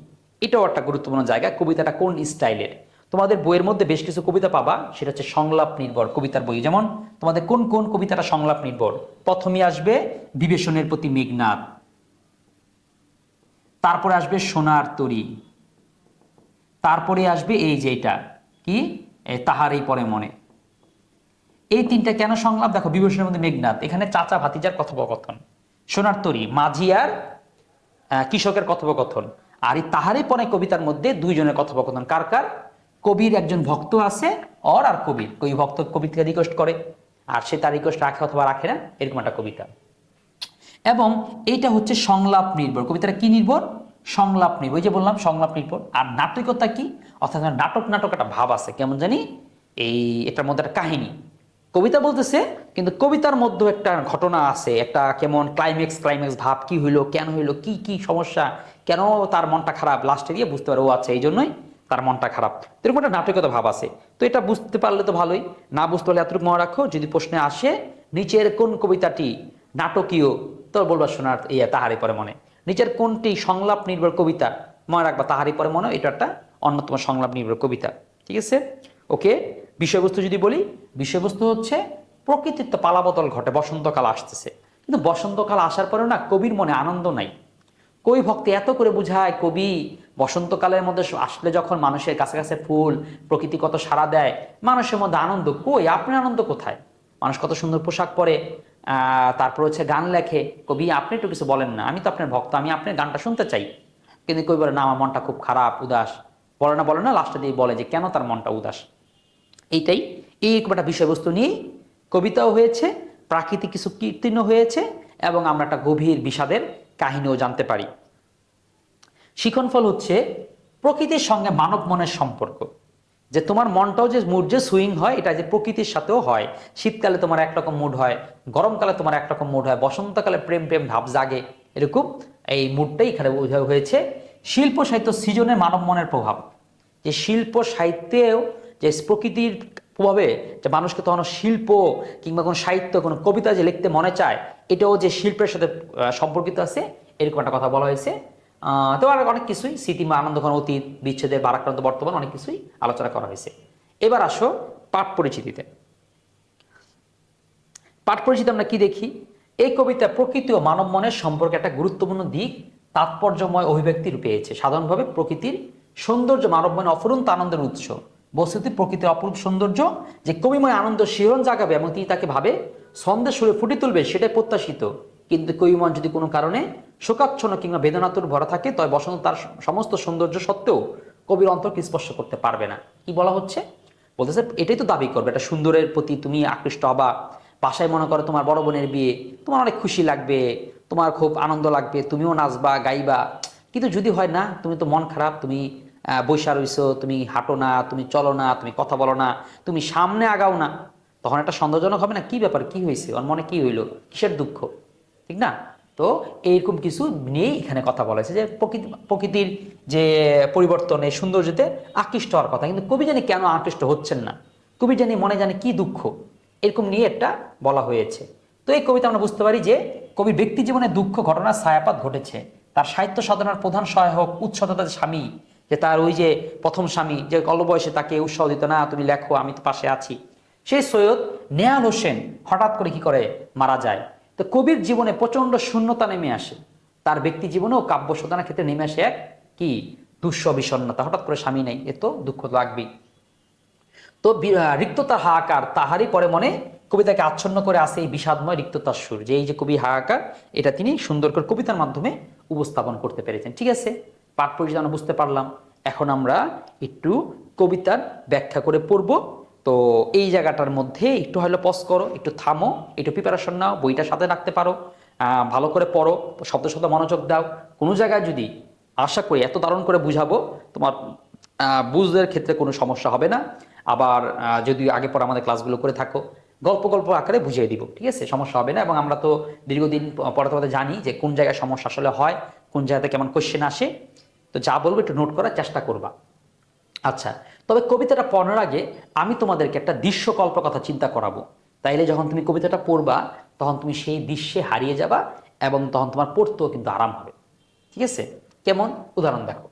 এটাও একটা গুরুত্বপূর্ণ জায়গা। কবিতাটা কোন স্টাইলের? তোমাদের বইয়ের মধ্যে বেশ কিছু কবিতা পাবা, সেটা হচ্ছে সংলাপ নির্ভর কবিতার বই। যেমন তোমাদের কোন কোন কবিতাটা সংলাপ নির্ভর? প্রথমেই আসবে বিবেচনের প্রতি মেঘনাদ, তারপরে আসবে সোনার তরী, তারপরে আসবে এই যে এটা কি, তাহারই পরে মনে। এই তিনটা কেন সংলাপ? দেখো, বিভূষণের মধ্যে মেঘনাদ, এখানে চাচা ভাতিজার কথোপকথন। সোনার তরী, মাঝি আর কৃষকের কথোপকথন। আর এই তাহারই পরে কবিতার মধ্যে দুইজনের কথোপকথন। কার কার? কবির একজন ভক্ত আছে, আর কবির, কবি ভক্ত কবিকে রিকোয়েস্ট করে, আর সে তার রিকোয়েস্ট রাখে অথবা রাখে না, এরকম একটা কবিতা। এবং এইটা হচ্ছে সংলাপ নির্ভর। কবিতাটা কি নির্ভর? সংলাপ নির্ভর। ওই যে বললাম সংলাপ নির্ভর। আর নাটকতা কি? অর্থাৎ নাটক নাটক একটা ভাব আছে, কেমন জানি এই এটার মধ্যে একটা কাহিনী। কবিতা বলতেছে কিন্তু কবিতার মধ্যে একটা ঘটনা আছে, একটা কেমন ক্লাইম্যাক্স ক্লাইম্যাক্স ভাব, কি হইলো, কেন হইলো, কি কি সমস্যা, কেন তার মনটা খারাপ, লাস্টে গিয়ে বুঝতে পারে ও আচ্ছা এই জন্যই তার মনটা খারাপ। এরকম একটা নাটকতা ভাব আছে। তো এটা বুঝতে পারলে তো ভালোই, না বুঝতে পারলে এতটুকু মনে রাখো, যদি প্রশ্নে আসে নিচের কোন কবিতাটি নাটকীয়, তো বলবা শোনার তাহারি পরে মনে। নিচের কোনটি সংলাপ নির্ভর কবিতা, মনে রাখবা তাহারি পরে মনে, এটা একটা অন্যতম সংলাপ নির্ভর কবিতা। ঠিক আছে, ওকে। বিষয়বস্তু যদি বলি, বিষয়বস্তু হচ্ছে প্রকৃতির তো পালাবদল ঘটে, বসন্তকাল আসতেছে, কিন্তু বসন্তকাল আসার পরেও না কবির মনে আনন্দ নাই। কবি ভক্তি এত করে বুঝায়, কবি বসন্তকালের মধ্যে আসলে যখন মানুষের কাছে কাছে ফুল, প্রকৃতি কত সাড়া দেয়, মানুষের মধ্যে আনন্দ কই, আপনি আনন্দ কোথায়? মানুষ কত সুন্দর পোশাক পরে, তারপর হচ্ছে গান লেখে, কবি আপনি একটু কিছু বলেন না, আমি তো আপনার ভক্ত, আমি আপনার গানটা শুনতে চাই। কিন্তু কবি বলে না, আমার মনটা খুব খারাপ, উদাস। বলে না, লাস্টে দিয়ে বলে যে কেন তার মনটা উদাস। এইটাই, এই একটা বিষয়বস্তু নিয়েই কবিতাও হয়েছে, প্রাকৃতিক কিছু কীর্তনও হয়েছে, এবং আমরা একটা গভীর বিষাদের কাহিনীও জানতে পারি। শিক্ষণফল হচ্ছে প্রকৃতির সঙ্গে মানব মনের সম্পর্ক। যে তোমার মনটাও যে মুড যে সুইং হয়, এটা যে প্রকৃতির সাথেও হয়। শীতকালে তোমার একরকম মুড হয়, গরমকালে তোমার একরকম মুড হয়, বসন্তকালে প্রেম প্রেম ভাব জাগে, এরকম এই মুডটাই এখানে বোঝা হয়েছে। শিল্প সাহিত্য সৃজনে মানব মনের প্রভাব, যে শিল্প সাহিত্যেও যে প্রকৃতির প্রভাবে যে মানুষকে তখন শিল্প কিংবা কোনো সাহিত্য কোনো কবিতা যে লিখতে মনে চায়, এটাও যে শিল্পের সাথে সম্পর্কিত আছে, এরকম একটা কথা বলা হয়েছে। তো আর অনেক কিছুই, স্মৃতি আনন্দঘন অতীত, বিচ্ছেদের ভারাক্রান্ত বর্তমান, অনেক কিছুই আলোচনা করা হয়েছে। এবার আসো পাঠ পরিচিতিতে। পাঠ পরিচিতি আমরা কি দেখি? এই কবিতা প্রকৃতি ও মানব মনের সম্পর্কে একটা গুরুত্বপূর্ণ দিক তাৎপর্যময় অভিব্যক্তি পেয়েছে। সাধারণভাবে প্রকৃতির সৌন্দর্য মানব মনে অফুরন্ত আনন্দের উৎস। বস্তুতি প্রকৃতির অপরূপ সৌন্দর্য যে কবিময় আনন্দ শিহরণ জাগাবে এবং তিনি তাকে ভাবে ছন্দের সুরে ফুটে তুলবে, সেটাই প্রত্যাশিত। কিন্তু কবিময় যদি কোনো কারণে শোকাচ্ছন্ন কিংবা বেদনাতুর ভরা থাকে, তবে বসন্ত তার সমস্ত সৌন্দর্য সত্ত্বেও কবির অন্তরকে স্পর্শ করতে পারবে না। কি বলা হচ্ছে? বলতেছে এটাই তো দাবি করবে, এটা সুন্দরের প্রতি তুমি আকৃষ্ট হবা। বাসায় মনে করো তোমার বড় বোনের বিয়ে, তোমার অনেক খুশি লাগবে, তোমার খুব আনন্দ লাগবে, তুমিও নাচবা গাইবা। কিন্তু যদি হয় না, তুমি তো মন খারাপ, তুমি বৈশা রইছো, তুমি হাঁটো না, তুমি চলো না, তুমি কথা বলো না, তুমি সামনে আগাও না, তখন একটা সন্দেহজনক হবে না? কি ব্যাপার, কি হয়েছে, ওর মনে কি হইলো, কিসের দুঃখ, ঠিক না? তো এইরকম কিছু নিয়েই এখানে কথা বলা হয়েছে, যে প্রকৃতির যে পরিবর্তনে সৌন্দর্যতে আকৃষ্ট হওয়ার কথা, কিন্তু কবি জানি কেন আকৃষ্ট হচ্ছেন না, কবি জানি মনে জানি কি দুঃখ, এরকম নিয়ে একটা বলা হয়েছে। তো এই কবিতা আমরা বুঝতে পারি যে কবির ব্যক্তি জীবনে দুঃখ ঘটনার ছায়াপাত ঘটেছে। তার সাহিত্য সাধনার প্রধান সহায়ক উৎসতার স্বামী, যে তার ওই যে প্রথম স্বামী যে অল্প বয়সে তাকে উৎসাহ দিত, না তুমি লেখো, আমি তো পাশে আছি, সেই সৈয়দ নেয়াল হোসেন হঠাৎ করে কি করে মারা যায়। তো কবির জীবনে প্রচন্ড শূন্যতা নেমে আসে, তার ব্যক্তি জীবনেও কাব্য সাধনার ক্ষেত্রে নেমে আসে এক কি দুঃস্ব বিষণ্ণতা, হঠাৎ করে স্বামী নেই, এ তো দুঃখ লাগবেই। তো রিক্ততার হাহাকার, তাহারই পরে মনে, কবিতাকে আচ্ছন্ন করে আসে এই বিষাদময় রিক্ততার সুর, যে এই যে কবি হাহাকার, এটা তিনি সুন্দর করে কবিতার মাধ্যমে উপস্থাপন করতে পেরেছেন। ঠিক আছে, পাঠ পরিচিতি আমরা বুঝতে পারলাম। এখন আমরা একটু কবিতার ব্যাখ্যা করে পড়ব। তো এই জায়গাটার মধ্যে একটু হলো পজ করো, একটু থামো, একটু প্রিপারেশন নাও, বইটা সাথে রাখতে পারো, ভালো করে পড়ো, শব্দ শব্দ মনোযোগ দাও। কোনো জায়গায় যদি, আশা করি এত দারুণ করে বুঝাবো, তোমার বুঝদের ক্ষেত্রে কোনো সমস্যা হবে না। আবার যদি আগে পর আমাদের ক্লাসগুলো করে থাকো, গল্প গল্প আকারে বুঝিয়ে দিব, ঠিক আছে, সমস্যা হবে না। এবং আমরা তো দীর্ঘদিন পড়াতে পড়াতে জানি যে কোন জায়গায় সমস্যা আসলে হয়, কোন জায়গাতে কেমন কোশ্চেন আসে। তো যা বলবো একটু নোট করার চেষ্টা করবা। আচ্ছা, তবে কবিতাটা পড়ার আগে আমি তোমাদেরকে একটা দৃশ্যকল্পের কথা চিন্তা করাবো। তাইলে যখন তুমি কবিতাটা পড়বা তখন তুমি সেই দৃশ্যে হারিয়ে যাবা এবং তখন তোমার পড়তেও কিন্তু আরাম হবে। ঠিক আছে? কেমন? উদাহরণ দেখো।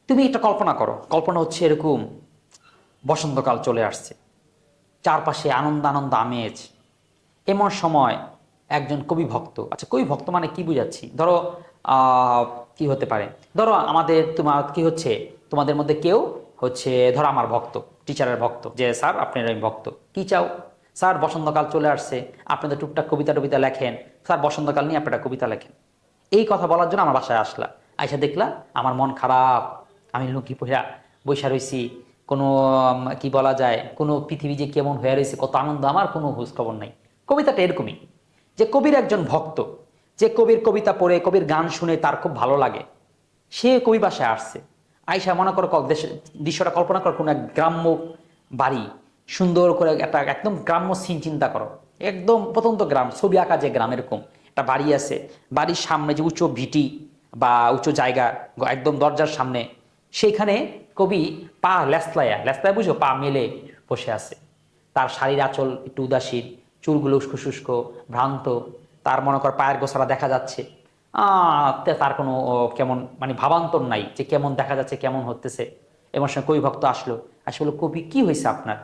তুমি একটা কল্পনা করো, কল্পনা হচ্ছে এরকম, বসন্তকাল চলে আসছে, চারপাশে আনন্দ আনন্দ আমেজ। এমন সময় একজন কবি ভক্ত, আচ্ছা কবি ভক্ত মানে কি বুঝাচ্ছি, ধরো কি হতে পারে, ধরো আমাদের তোমার কি হচ্ছে, তোমাদের মধ্যে কেউ হচ্ছে ধরো আমার ভক্ত, টিচারের ভক্ত, যে স্যার আপনার আমি ভক্ত, কি চাও? স্যার বসন্তকাল চলে আসছে, আপনাদের টুকটাক কবিতা টবিতা লেখেন, স্যার বসন্তকাল নিয়ে আপনারা কবিতা লেখেন। এই কথা বলার জন্য আমার বাসায় আসলা, আইসা দেখলা আমার মন খারাপ, আমি লুঙ্গি পইরা বৈশা রইছি, কোনো কি বলা যায়, কোনো পৃথিবী যে কেমন হয়ে রয়েছে, কত আনন্দ, আমার কোনো খোঁজ খবর নাই। কবিতাটা এরকমই, যে কবির একজন ভক্ত, যে কবির কবিতা পড়ে কবির গান শুনে তার খুব ভালো লাগে, সে কবি বাসায় আসছে। আইসা মনে করো দৃশ্যটা কল্পনা করো, কোনো এক গ্রাম্য বাড়ি, সুন্দর করে একটা একদম গ্রাম্য সিন চিন্তা করো, একদম প্রত্যন্ত গ্রাম, ছবি আঁকা যে গ্রাম, এরকম একটা বাড়ি আছে, বাড়ির সামনে যে উঁচু ভিটি বা উঁচু জায়গা, একদম দরজার সামনে, সেইখানে কবি পা লেসলায়া লেসলায়া বুঝো, পা মেলে বসে আছে। তার শাড়ির আঁচল একটু উদাসীন, চুলগুলো উস্কো শুষ্ক, ভ্রান্ত, তার মনে কর পায়ের গোছারা দেখা যাচ্ছে। তার কোনো কেমন মানে ভাবান্তর নাই যে কেমন দেখা যাচ্ছে, কেমন হতেছে। এমন সময় কবি ভক্ত আসলো, আসলে কবি কি হয়েছে আপনার,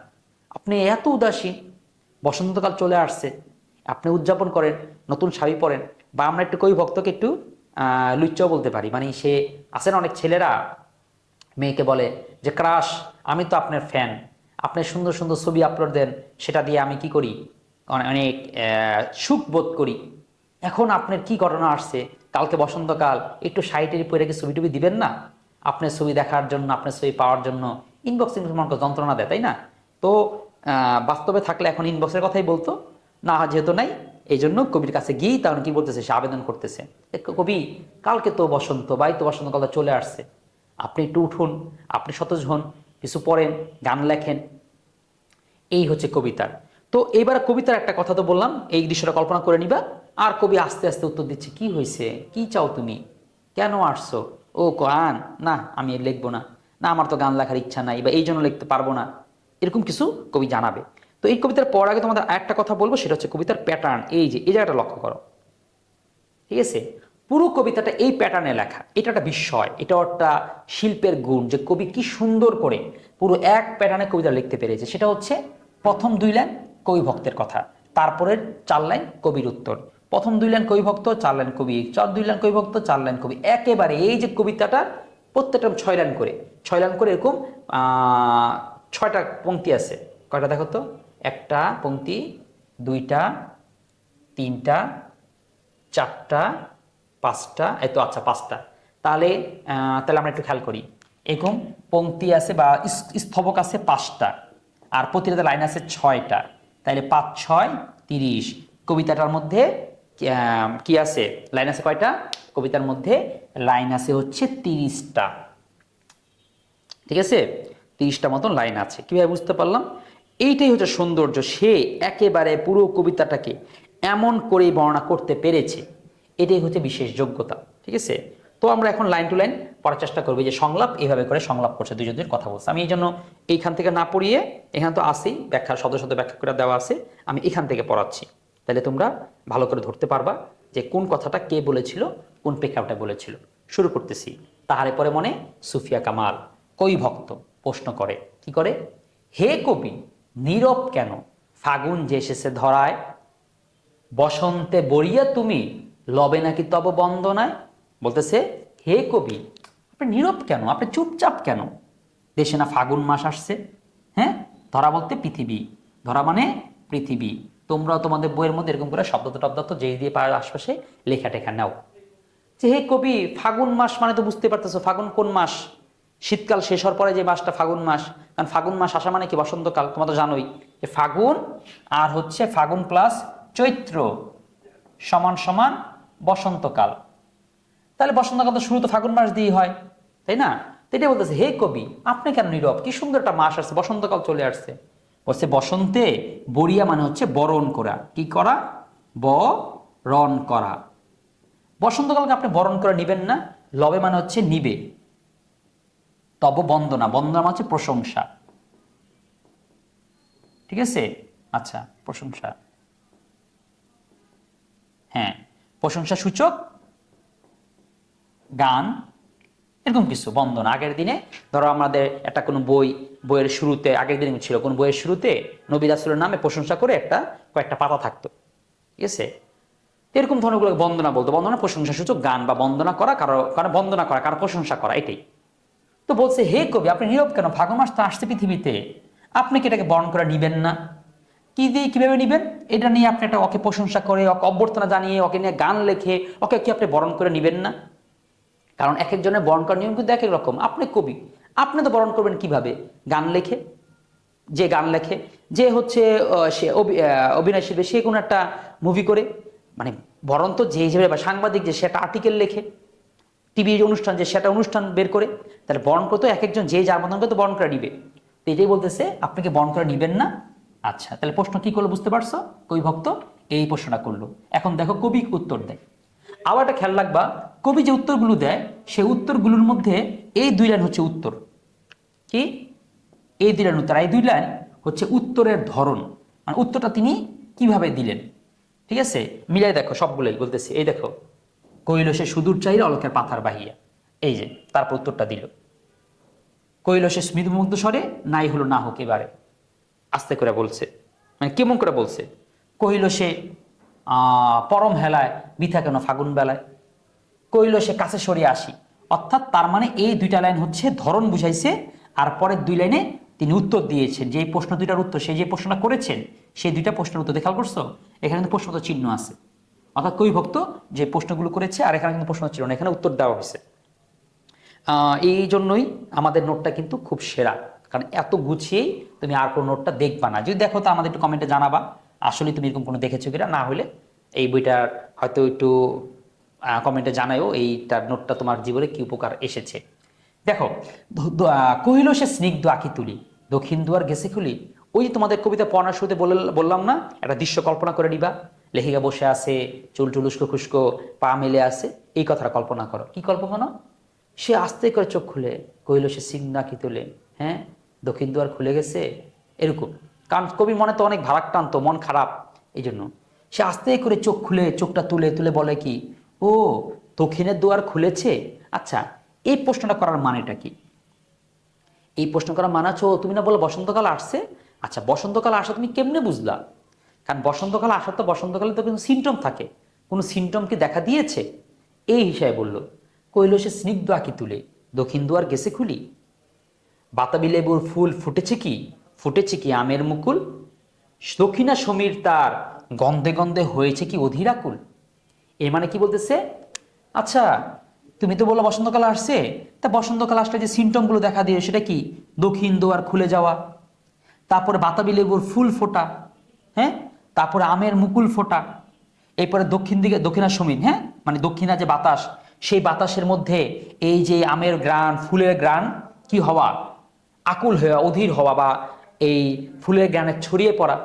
আপনি এত উদাসীন, বসন্তকাল চলে আসছে, আপনি উদযাপন করেন, নতুন শাড়ি পরেন। বা আমরা একটু কবি ভক্তকে একটু লুচ্চাও বলতে পারি, মানে সে আছেন অনেক ছেলেরা মেয়েকে বলে যে ক্রাশ, আমি তো আপনার ফ্যান, আপনি সুন্দর সুন্দর ছবি আপলোড দেন, সেটা দিয়ে আমি কি করি, অনেক সুখ বোধ করি। এখন আপনার কি ঘটনা আসছে, কালকে বসন্তকাল, একটু সাইটের পরে কি ছবি টবি দিবেন না? আপনার ছবি দেখার জন্য, আপনার ছবি পাওয়ার জন্য ইনবক্স মনে যন্ত্রণা দেয়, তাই না? তো বাস্তবে থাকলে এখন ইনবক্সের কথাই বলতো, না যেহেতু নাই, এই জন্য কবির কাছে গিয়েই তাহলে কি বলতেছে, সে আবেদন করতেছে, কবি কালকে তো বসন্ত, বাই তো বসন্তকাল চলে আসছে, আপনি একটু উঠুন, আপনি সতেজ হন, কিছু পড়েন, গান লেখেন। এই হচ্ছে কবিতার। তো এইবার কবিতার একটা কথা তো বললাম, এই দৃশ্যটা কল্পনা করে নিবা। আর কবি আস্তে আস্তে উত্তর দিচ্ছে, কি হয়েছে, কি চাও তুমি, কেন আসছো? ও গান, না আমি লিখবো না, না আমার তো গান লেখার ইচ্ছা নাই, বা এই জন্য লিখতে পারবো না, এরকম কিছু কবি জানাবে। তো এই কবিতার পর আগে তোমাদের একটা কথা বলবো, সেটা হচ্ছে কবিতার প্যাটার্ন। এই যে এই জায়গাটা লক্ষ্য করো, ঠিক আছে? পুরো কবিতাটা এই প্যাটার্নে লেখা, এটা একটা বিস্ময়, এটাও একটা শিল্পের গুণ, যে কবি কি সুন্দর করে পুরো এক প্যাটার্নে কবিতা লিখতে পেরেছে। সেটা হচ্ছে প্রথম 2 লাইন কবি ভক্তের কথা, তারপরের 4 লাইন কবির উত্তর, প্রথম 2 লাইন কবি ভক্ত, 4 লাইন কবি, 2 লাইন কবি ভক্ত, 4 লাইন কবি, একেবারে এই যে কবিতাটা প্রত্যেকটা 6 লাইন করে, 6 লাইন করে এরকম 6টা পংক্তি আছে। কয়টা দেখো তো, একটা পংক্তি, 2টা, 3টা, 4টা, 5টা, এই তো আচ্ছা 5টা। তাহলে তাহলে আমরা একটু খেয়াল করি, এরকম পংক্তি আছে বা স্তবক আছে 5টা, আর প্রতিটা লাইন আছে 6টা, তাহলে 5 6 30। কবিতাটার মধ্যে কি আছে, লাইন আছে কয়টা? কবিতার মধ্যে লাইন আছে হচ্ছে 30টা। ঠিক আছে, 30টা মতন লাইন আছে। কিভাবে বুঝতে পারলাম? এইটাই হচ্ছে সৌন্দর্য, সে একেবারে পুরো কবিতাটাকে এমন করেই বর্ণনা করতে পেরেছে, এটাই হচ্ছে বিশেষ যোগ্যতা। ঠিক আছে, তো আমরা এখন লাইন টু লাইন পড়ার চেষ্টা করবো, যে সংলাপ এইভাবে করে সংলাপ করছে, দুজন কথা বলছে। আমি এই জন্য এইখান থেকে না পড়িয়ে, এখানে তো আসেই ব্যাখ্যা, শব্দ শব্দ ব্যাখ্যা করে দেওয়া আছে, আমি এখান থেকে পড়াচ্ছি, তাহলে তোমরা ভালো করে ধরতে পারবা যে কোন কথাটা কে বলেছিল, কোন প্রেক্ষাপটে বলেছিল। শুরু করতেছি। তাহারে পরে মনে সুফিয়া কামাল, কই ভক্ত প্রশ্ন করে, কি করে, হে কবি নীরব কেন, ফাগুন যে এসেছে ধরায়, বসন্তে বরিয়া তুমি লবে নাকি তব বন্দনায়। বলতেছে, হে কবি আপনি নীরব কেন, আপনি চুপচাপ কেন, দেশে না ফাগুন মাস আসছে। হ্যাঁ, ধরা বলতে পৃথিবী, ধরা মানে পৃথিবী। তোমরাও তোমাদের বইয়ের মধ্যে এরকম করে শব্দ টব্দ যে দিয়ে পাড়ার আশপাশে লেখা টেখা নাও, যে হে কবি ফাগুন মাস মানে তো বুঝতে পারতেছো ফাগুন কোন মাস, শীতকাল শেষ হওয়ার পরে যে মাসটা ফাগুন মাস, কারণ ফাগুন মাস আসা মানে কি বসন্তকাল, তোমরা তো জানোই যে ফাগুন আর হচ্ছে ফাগুন প্লাস চৈত্র সমান সমান বসন্তকাল, তাহলে বসন্তকাল তো শুরু তো ফাগুন মাস দিয়েই হয়, তাই না? তো এটাই বলতেছে, হে কবি আপনি কেন নীরব, কি সুন্দর একটা মাস আসছে, বসন্তকাল চলে আসছে। বলছে বসন্তে বরিয়া মানে হচ্ছে বরণ করা, কি করা, বরণ করা, বসন্তকালকে আপনি বরণ করে নিবেন না, লবে মানে হচ্ছে নিবে, তব বন্দনা, বন্দনা মানে হচ্ছে প্রশংসা, ঠিক আছে? আচ্ছা, প্রশংসা, হ্যাঁ, প্রশংসা সূচক গান, এরকম কিছু বন্দনা। আগের দিনে ধরো আমাদের একটা কোনো বইয়ের শুরুতে, আগের দিনে ছিল কোন বইয়ের শুরুতে নবী রাসূলের নামে প্রশংসা করে কয়েকটা পাতা থাকতো, ঠিক আছে? এরকম ধরনের বন্দনা বলতো। বন্দনা প্রশংসা সূচক গান বা বন্দনা করা, কারো বন্দনা করা, কারো প্রশংসা করা, এটাই। তো বলছে, হে কবি, আপনি নীরব কেন? ফাগুন মাস তো আসছে পৃথিবীতে, আপনি কি এটাকে বরণ করে নিবেন না? কি দিয়ে, কিভাবে নিবেন? এটা নিয়ে আপনি একটা ওকে প্রশংসা করে, ওকে অভ্যর্থনা জানিয়ে, ওকে নিয়ে গান লেখে, ওকে কি আপনি বরণ করে নিবেন না? কারণ এক একজনের বরণ করার নিয়ম কিন্তু এক এক রকম। আপনি কবি, আপনি তো বরণ করবেন কিভাবে? গান লেখে। যে গান লেখে, যে হচ্ছে সে অভিনয় শিল্পী, সে কোনো একটা মুভি করে, মানে বরণ তো যে হিসেবে, বা সাংবাদিক যে সেটা আর্টিকেল লেখে, টিভি অনুষ্ঠান যে সেটা অনুষ্ঠান বের করে, তাহলে বরণ করতে এক একজন যে যার মতন করে তো বরণ করে নিবে। তো এটাই বলতেছে, আপনাকে বরণ করে নিবেন না। আচ্ছা, তাহলে প্রশ্ন কি করলো বুঝতে পারছো? কবি ভক্ত এই প্রশ্নটা করলো। এখন দেখো কবি উত্তর দেয়। আবার একটা খেয়াল রাখবা, কবি যে উত্তরগুলো দেয়, সেই উত্তরগুলোর মধ্যে এই 2 লাইন হচ্ছে উত্তর। কি? এই 2 লাইন উত্তর। এই 2 লাইন হচ্ছে উত্তরের ধরন, মানে উত্তরটা তিনি কিভাবে দিলেন, ঠিক আছে? মিলাই দেখো, সবগুলোই বলতেছি। এই দেখো, কইল সে সুদূর চাহিল অলোকের পাথার বাহিয়া, এই যে তারপর উত্তরটা দিল। কইল সে স্মিতমুগ্ধ স্বরে, নাই হলো না হোক এবারে, আস্তে করে বলছে, মানে কেমন করে বলছে? কহিল সে পরম হেলায়, বৃথা কেন ফাগুন বেলায়, কইল সে কাছে সরিয়ে আসি। অর্থাৎ তার মানে এই 2টা লাইন হচ্ছে ধরন বুঝাইছে, আর পরের 2 লাইনে তিনি উত্তর দিয়েছেন। যে প্রশ্ন 2টার উত্তর, সেই যে প্রশ্নটা করেছেন, সেই 2টা প্রশ্নের উত্তর খেয়াল করছো? এখানে কিন্তু প্রশ্ন চিহ্ন আছে, অর্থাৎ কবি ভক্ত যে প্রশ্নগুলো করেছে, আর এখানে কিন্তু প্রশ্ন ছিল না, এখানে উত্তর দেওয়া হয়েছে। এই জন্যই আমাদের নোটটা কিন্তু খুব সেরা, কারণ এত গুছিয়েই তুমি আর কোনো নোটটা দেখবা না। যদি দেখো তো আমাদের একটু কমেন্টে জানাবা আসলে তুমি এরকম কোনো দেখেছো কিনা। না হলে এই বইটার হয়তো একটু কমেন্টে জানায়ও এইটার নোটটা তোমার জীবনে কি উপকার এসেছে। দেখো, কহিল সে স্নিগ্ধ আঁকি তুলি, দক্ষিণ দুয়ার গেছে খুলি। ওই যে তোমাদের কবিতা পড়ার শুরুতে বললাম না, একটা দৃশ্য কল্পনা করে নিবা। লেখিকা বসে আছে, চুল টুল উস্কো খুস্কো, পা মেলে আছে, এই কথাটা কল্পনা করো। কি কল্পনা? সে আস্তে করে চোখ খুলে, কইল সে স্নিগ্ধ আঁকি তুলে, হ্যাঁ, দক্ষিণ দুয়ার খুলে গেছে, এরকম। কারণ কবি মনে তো অনেক ভারাক্রান্ত, মন খারাপ, এই জন্য সে আস্তে করে চোখ খুলে, চোখটা তুলে তুলে বলে কি, ও দক্ষিণের দুয়ার খুলেছে। আচ্ছা, এই প্রশ্নটা করার মানেটা কি? এই প্রশ্ন করার মানে হচ্ছে, তুমি না বলো বসন্তকাল আসছে। আচ্ছা, বসন্তকাল আসা তুমি কেমনে বুঝলা? কারণ বসন্তকাল আসা তো, বসন্তকালে তো কিন্তু সিমটম থাকে, কোনো সিমটম কি দেখা দিয়েছে? এই হিসাবে বললো। কইল সে স্নিগ্ধ আঁকি তুলে, দক্ষিণ দুয়ার গেছে খুলি, বাতাবি লেবুর ফুল ফুটেছে কি, ফুটেছে কি আমের মুকুল, দক্ষিণা সমীর তার গন্ধে গন্ধে হয়েছে কি অধীর আকুল। এর মানে কি বলতেছে? আচ্ছা, তুমি তো বলো বসন্তকাল আসছে, তা বসন্তকাল আসলে যে সিমটমগুলো দেখা দিয়ে, সেটা কি? দক্ষিণ দুয়ার খুলে যাওয়া, তারপরে বাতাবি লেবুর ফুল ফোটা, হ্যাঁ, তারপরে আমের মুকুল ফোটা, এরপরে দক্ষিণ দিকে দক্ষিণা সমীর, হ্যাঁ, মানে দক্ষিণা যে বাতাস, সেই বাতাসের মধ্যে এই যে আমের গ্রান, ফুলের গ্রান কি হওয়া, আকুল হওয়া, অধীর হওয়া, বা এই ফুলের গ্রানে ছড়িয়ে পড়া,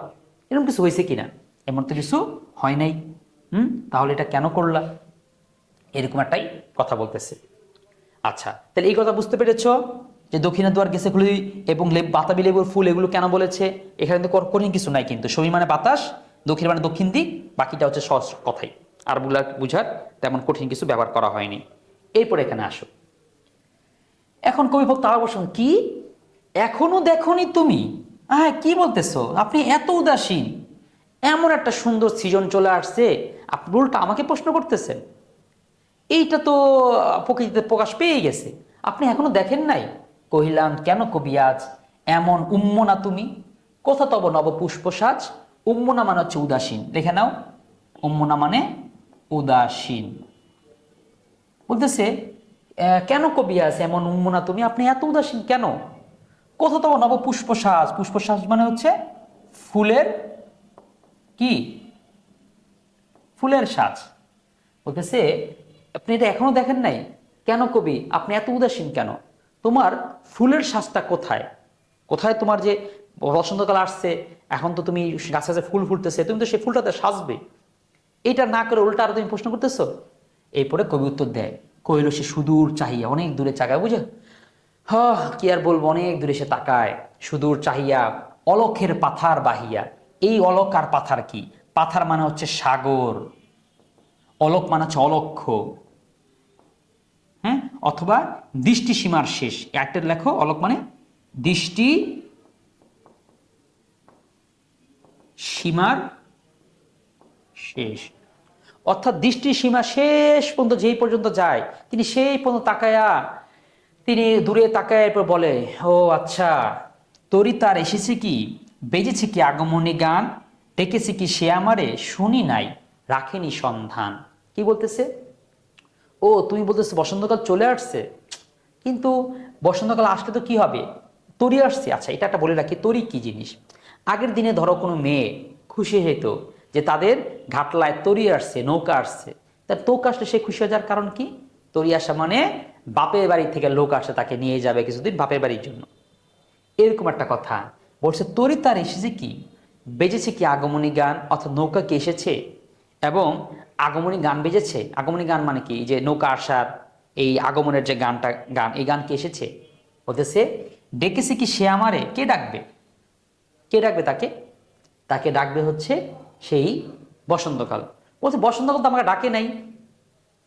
এরকম কিছু হয়েছে কিনা? এমন তো কিছু হয় নাই। তাহলে এটা কেন করলা? এরকম একটাই কথা বলতেছে। আচ্ছা, তাহলে এই কথা বুঝতে পেরেছ যে দক্ষিণের দুয়ার গেছে খুলি এবং বাতাবি লেবুর ফুল, এগুলো কেন বলেছে? এখানে তো কঠিন কিছু নাই, কিন্তু সমী মানে বাতাস, দক্ষিণ মানে দক্ষিণ দিক, বাকিটা হচ্ছে সহজ কথাই, আর বুঝার তেমন কঠিন কিছু ব্যবহার করা হয়নি। এরপর এখানে আসো। এখন কবি ভক্ত আবার বসুন, কি এখনো দেখনি তুমি? হ্যাঁ, কি বলতেছো আপনি? এত উদাসীন, এমন একটা সুন্দর সিজন চলে আসছে, আপনি উল্টা আমাকে প্রশ্ন করতেছেন। এইটা তো প্রকৃতিতে প্রকাশ পেয়ে গেছে, আপনি এখনো দেখেন নাই? কহিলাম, কেন কবি আজ এমন উন্মনা তুমি, কোথা তব নব পুষ্প সাজ। উন্মনা মানে হচ্ছে উদাসীন, দেখে নাও, উন্মনা মানে উদাসীন। বলতেছে, কেন কবি আজ এমন উন্মনা তুমি, আপনি এত উদাসীন কেন? কোথা তব নব পুষ্প সাজ। পুষ্প সাজ মানে হচ্ছে ফুলের কি, ফুলের সাজ। বলতেছে, আপনি এটা এখনো দেখেন নাই? কেন কবি আপনি এত উদাসীন কেন? তোমার ফুলের শ্বাসটা কোথায়? কোথায় তোমার যে বসন্তকাল আসছে, এখন তো তুমি গাছে গাছে ফুল ফুটতেছে, তুমি তো সেই ফুলটাতে সাজবে, এটা না করে উল্টা আরো তুমি প্রশ্ন করতেছো। এরপরে কবি উত্তর দেয়, কইল সে সুদূর চাহিয়া, অনেক দূরে চাগায়, বুঝে কি আর বলবো, অনেক দূরে সে তাকায়, সুদূর চাহিয়া অলখের পাথার বাহিয়া। এই অলক আর পাথার কি? পাথার মানে হচ্ছে সাগর, অলক মানে হচ্ছে অলক্ষ, হ্যাঁ, অথবা দৃষ্টি সীমার শেষ। একটা লেখো, অলক মানে দৃষ্টি সীমার শেষ, অর্থাৎ দৃষ্টি সীমা শেষ পর্যন্ত যেই পর্যন্ত যায়, তিনি সেই পর্যন্ত তাকায়া, তিনি দূরে তাকায়, এরপর বলে, ও আচ্ছা, তরি তার এসেছে কি, বেজেছে কি আগমনী গান, ডেকেছে কি সে আমারে, শুনি নাই, রাখেনি সন্ধান। কি বলতেছে? ও তুমি বলতেছো বসন্তকাল চলে আসছে, কিন্তু বসন্তকাল আসলে তো কি হবে, তরি আসছে। আচ্ছা, এটা একটা বলে রাখি, তরি কি জিনিস। আগের দিনে ধরো কোনো মেয়ে খুশি হতো যে তাদের ঘাটলায় তরি আসছে, নৌকা আসছে, তার নৌকা আসলে সে খুশি হয়ে যাওয়ার কারণ কি? তরি আসা মানে বাপের বাড়ি থেকে লোক আসে, তাকে নিয়ে যাবে কিছুদিন বাপের বাড়ির জন্য, এরকম একটা কথা বলছে। তরি তার এসেছে কি, বেজেছে কি আগমনী গান, অর্থাৎ নৌকা কি এসেছে এবং আগমনী গান বেজেছে। আগমনী গান মানে কি? যে নৌকা আসার এই আগমনের যে গানটা, গান, এই গান কি এসেছে? বলতেছে ডেকেছে কি সে আমারে, কে ডাকবে? কে ডাকবে তাকে? তাকে ডাকবে হচ্ছে সেই বসন্তকাল। বলছে বসন্তকাল তো আমাকে ডাকে নাই,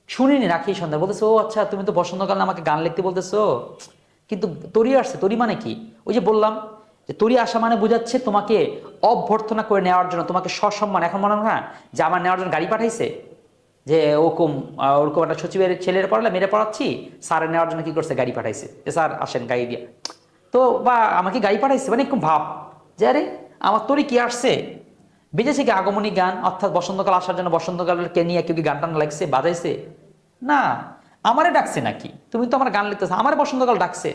শুনিনি, রাখি সন্ধ্যা। বলতেছে ও আচ্ছা, তুমি তো বসন্তকালে আমাকে গান লিখতে বলতেছো, কিন্তু তরি আসছে। তরি মানে কি? ওই যে বললাম যে তরি আসা মানে বোঝাচ্ছে তোমাকে অভ্যর্থনা করে নেওয়ার জন্য, তোমাকে সসম্মান। এখন মনে হয় না যে আমার নেওয়ার জন্য গাড়ি পাঠাইছে, যে ওরকম ওরকম একটা সচিবের ছেলের পড়ালে মেরে পড়াচ্ছি, স্যারের নেওয়ার জন্য কি করছে, গাড়ি পাঠাইছে, যে স্যার আসেন গাড়ি দিয়ে। তো বা আমাকে গাড়ি পাঠাইছে, মানে এরকম ভাব যে আরে আমার তরি কি আসছে। বেজেছে কি আগমনী গান, অর্থাৎ বসন্তকাল আসার জন্য বসন্তকালকে নিয়ে কেউ কি গান টান লাগছে, বাজাইছে? না, আমারে ডাকছে নাকি? তুমি তো আমার গান লিখতেছো, আমার বসন্তকাল ডাকছে।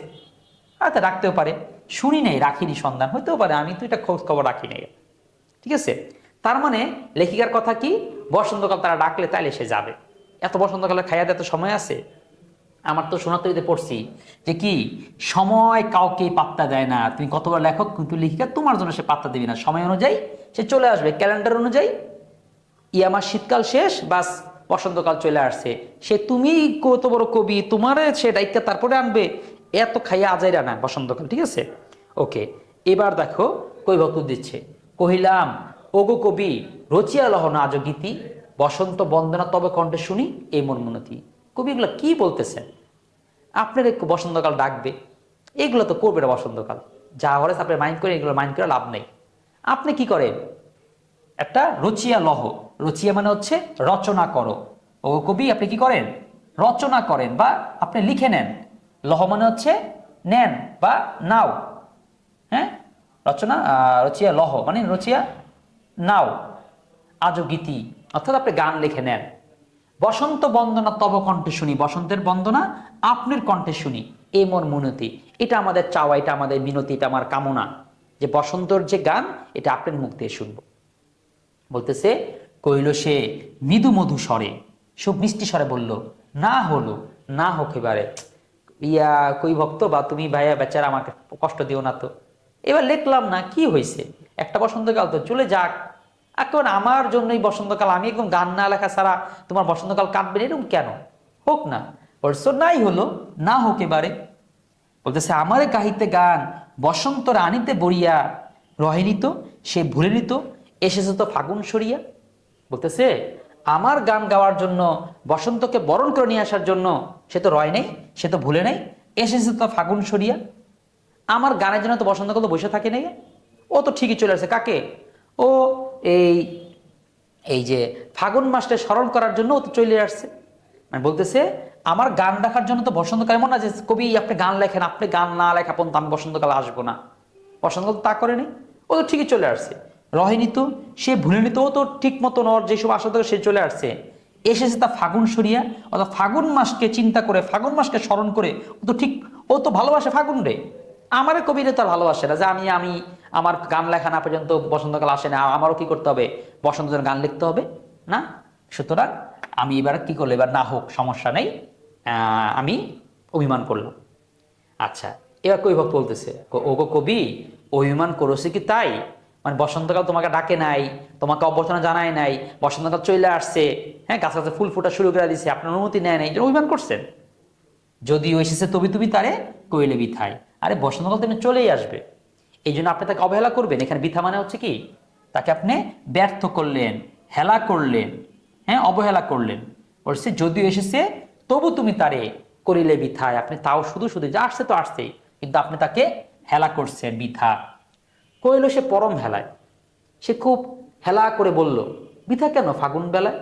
আচ্ছা, ডাকতেও পারে, শুনি নাই, রাখিনি সন্ধান, হইতেও পারে আমি তো এটা খোঁজ খবর রাখি নাই। ঠিক আছে, তার মানে লেখিকার কথা কি, বসন্তকাল তারা ডাকলে তাইলে সে যাবে। এত বসন্তকালে খাইয়া এত সময় আছে? আমার তো সোনাতরিতে পড়ছি যে কি, সময় কাউকে পাত্তা দেয় না। তুমি কতবার লেখক কিন্তু লেখিকা, তোমার জন্য সে পাত্তা দেবে না। সময় অনুযায়ী সে চলে আসবে, ক্যালেন্ডার অনুযায়ী আমার শীতকাল শেষ, বাস বসন্তকাল চলে আসছে। সে তুমি কত বড় কবি, তোমার সে দায়িত্ব তারপরে আনবে, এত খাইয়া আজাইরা না বসন্তকাল। ঠিক আছে, ওকে। এবার দেখো কই ভক্ত দিচ্ছে, কহিলাম ওগো কবি, রচিয়া লহন আজ গীতি, বসন্ত বন্দনা তবে কণ্ঠে শুনি এই মন মনতি। কবি এগুলো কি বলতেছেন? আপনার একটু বসন্তকাল ডাকবে, এগুলো তো করবে না বসন্তকাল, যা হলে আপনি মাইন্ড করে, এগুলো মাইন্ড করে লাভ নেই। আপনি কি করেন, একটা রচিয়া লহ, রচিয়া মানে হচ্ছে রচনা করো। ও কবি আপনি কি করেন, রচনা করেন বা আপনি লিখে নেন। লহ মানে হচ্ছে নেন বা নাও, হ্যাঁ, রচনা, রচিয়া লহ মানে রচিয়া নাও, আজো গীতি, অর্থাৎ আপনি গান লিখে নেন। বসন্ত বন্দনা তব কণ্ঠে শুনি, বসন্তের বন্দনা আপনার কণ্ঠে শুনি এই মোর মিনতি। এটা আমাদের চাওয়া, এটা আমাদের মিনতি, এটা আমার কামনা, যে বসন্তর যে গান এটা আপনার মুখ দিয়ে শুনবো। বলতেছে কইল সে মৃদু মধু স্বরে, সব মিষ্টি স্বরে বলল, না হলো, না হোক এবারে। কই ভক্ত বা তুমি ভাইয়া বেচারা আমাকে কষ্ট দিও না তো, এবার লিখলাম না, কি হয়েছে, একটা বসন্তকাল তো চলে যাক। এখন আমার জন্যই বসন্তকাল, আমি একদম গান না লেখা ছাড়া তোমার বসন্তকাল কাটবে না, এরকম কেন? হোক না, বলছো নাই হলো, না হোক এবারে। বলতেছে আমারে গাহিতে গান, বসন্তর আনিতে বরিয়া, রহে নিত সে ভুলে নিত, এসেছে তো ফাগুন সরিয়া। বলতেছে আমার গান গাওয়ার জন্য, বসন্তকে বরণ করে নিয়ে আসার জন্য সে তো রয় নেই, সে তো ভুলে নেই, এসেছে তো ফাগুন সরিয়া। আমার গানের জন্য তো বসন্তকাল তো বসে থাকে নেই, ও তো ঠিকই চলে আসছে। কাকে? ও এই এই যে ফাগুন মাসটা স্মরণ করার জন্য ও তো চলে আসছে। মানে বলতেছে আমার গান রাখার জন্য তো বসন্তকাল, এমন না যে কবি আপনি গান লেখেন, আপনি গান না লেখা পর্যন্ত আমি বসন্তকালে আসবো না। বসন্তকাল তো তা করেনি, ও তো ঠিকই চলে আসছে। রহেনি তো সে ভুলে নিত, ও তো ঠিক মতন ওর যেসব আশা থাকে সে চলে আসছে। এসেছে তা ফাগুন সরিয়া, অর্থাৎ ফাগুন মাসকে চিন্তা করে, ফাগুন মাসকে স্মরণ করে, ও তো ঠিক, ও তো ভালোবাসে ফাগুন রে। আমার কবিরে তো আর ভালোবাসে না যে আমি আমি আমার গান লেখা না পর্যন্ত বসন্তকাল আসে না, আমারও কি করতে হবে, বসন্ত গান লিখতে হবে না। সুতরাং আমি এবার কি করলো, এবার না হোক সমস্যা নেই, আমি অভিমান করলাম। আচ্ছা, এবার কবি ভক্ত বলতেছে, ওগো কবি, অভিমান করছে কি তাই, মানে বসন্তকাল তোমাকে ডাকে নাই, তোমাকে অভ্যর্থনা জানায় নাই, বসন্তকাল চলে আসছে, হ্যাঁ, গাছে গাছে ফুল ফোটা শুরু করে দিছে, আপনার অনুমতি নেয় নাই, এটা অভিমান করছেন? যদিও এসেছে তবে তুমি তারে কইলে বিথায়। আরে বসন্তকাল তেমনি চলেই আসবে, এই জন্য আপনি তাকে অবহেলা করবেন। এখানে বিথা মানে হচ্ছে কি, তাকে আপনি ব্যর্থ করলেন, হেলা করলেন, হ্যাঁ অবহেলা করলেন। বলছে যদিও এসেছে তবু তুমি তারে করিলে বিথায়, আপনি তাও শুধু শুধু যা আসছে তো আসছেই, কিন্তু আপনি তাকে হেলা করছেন বিথা। কইল সে পরম হেলায়, সে খুব হেলা করে বলল, বিথা কেন ফাগুন বেলায়?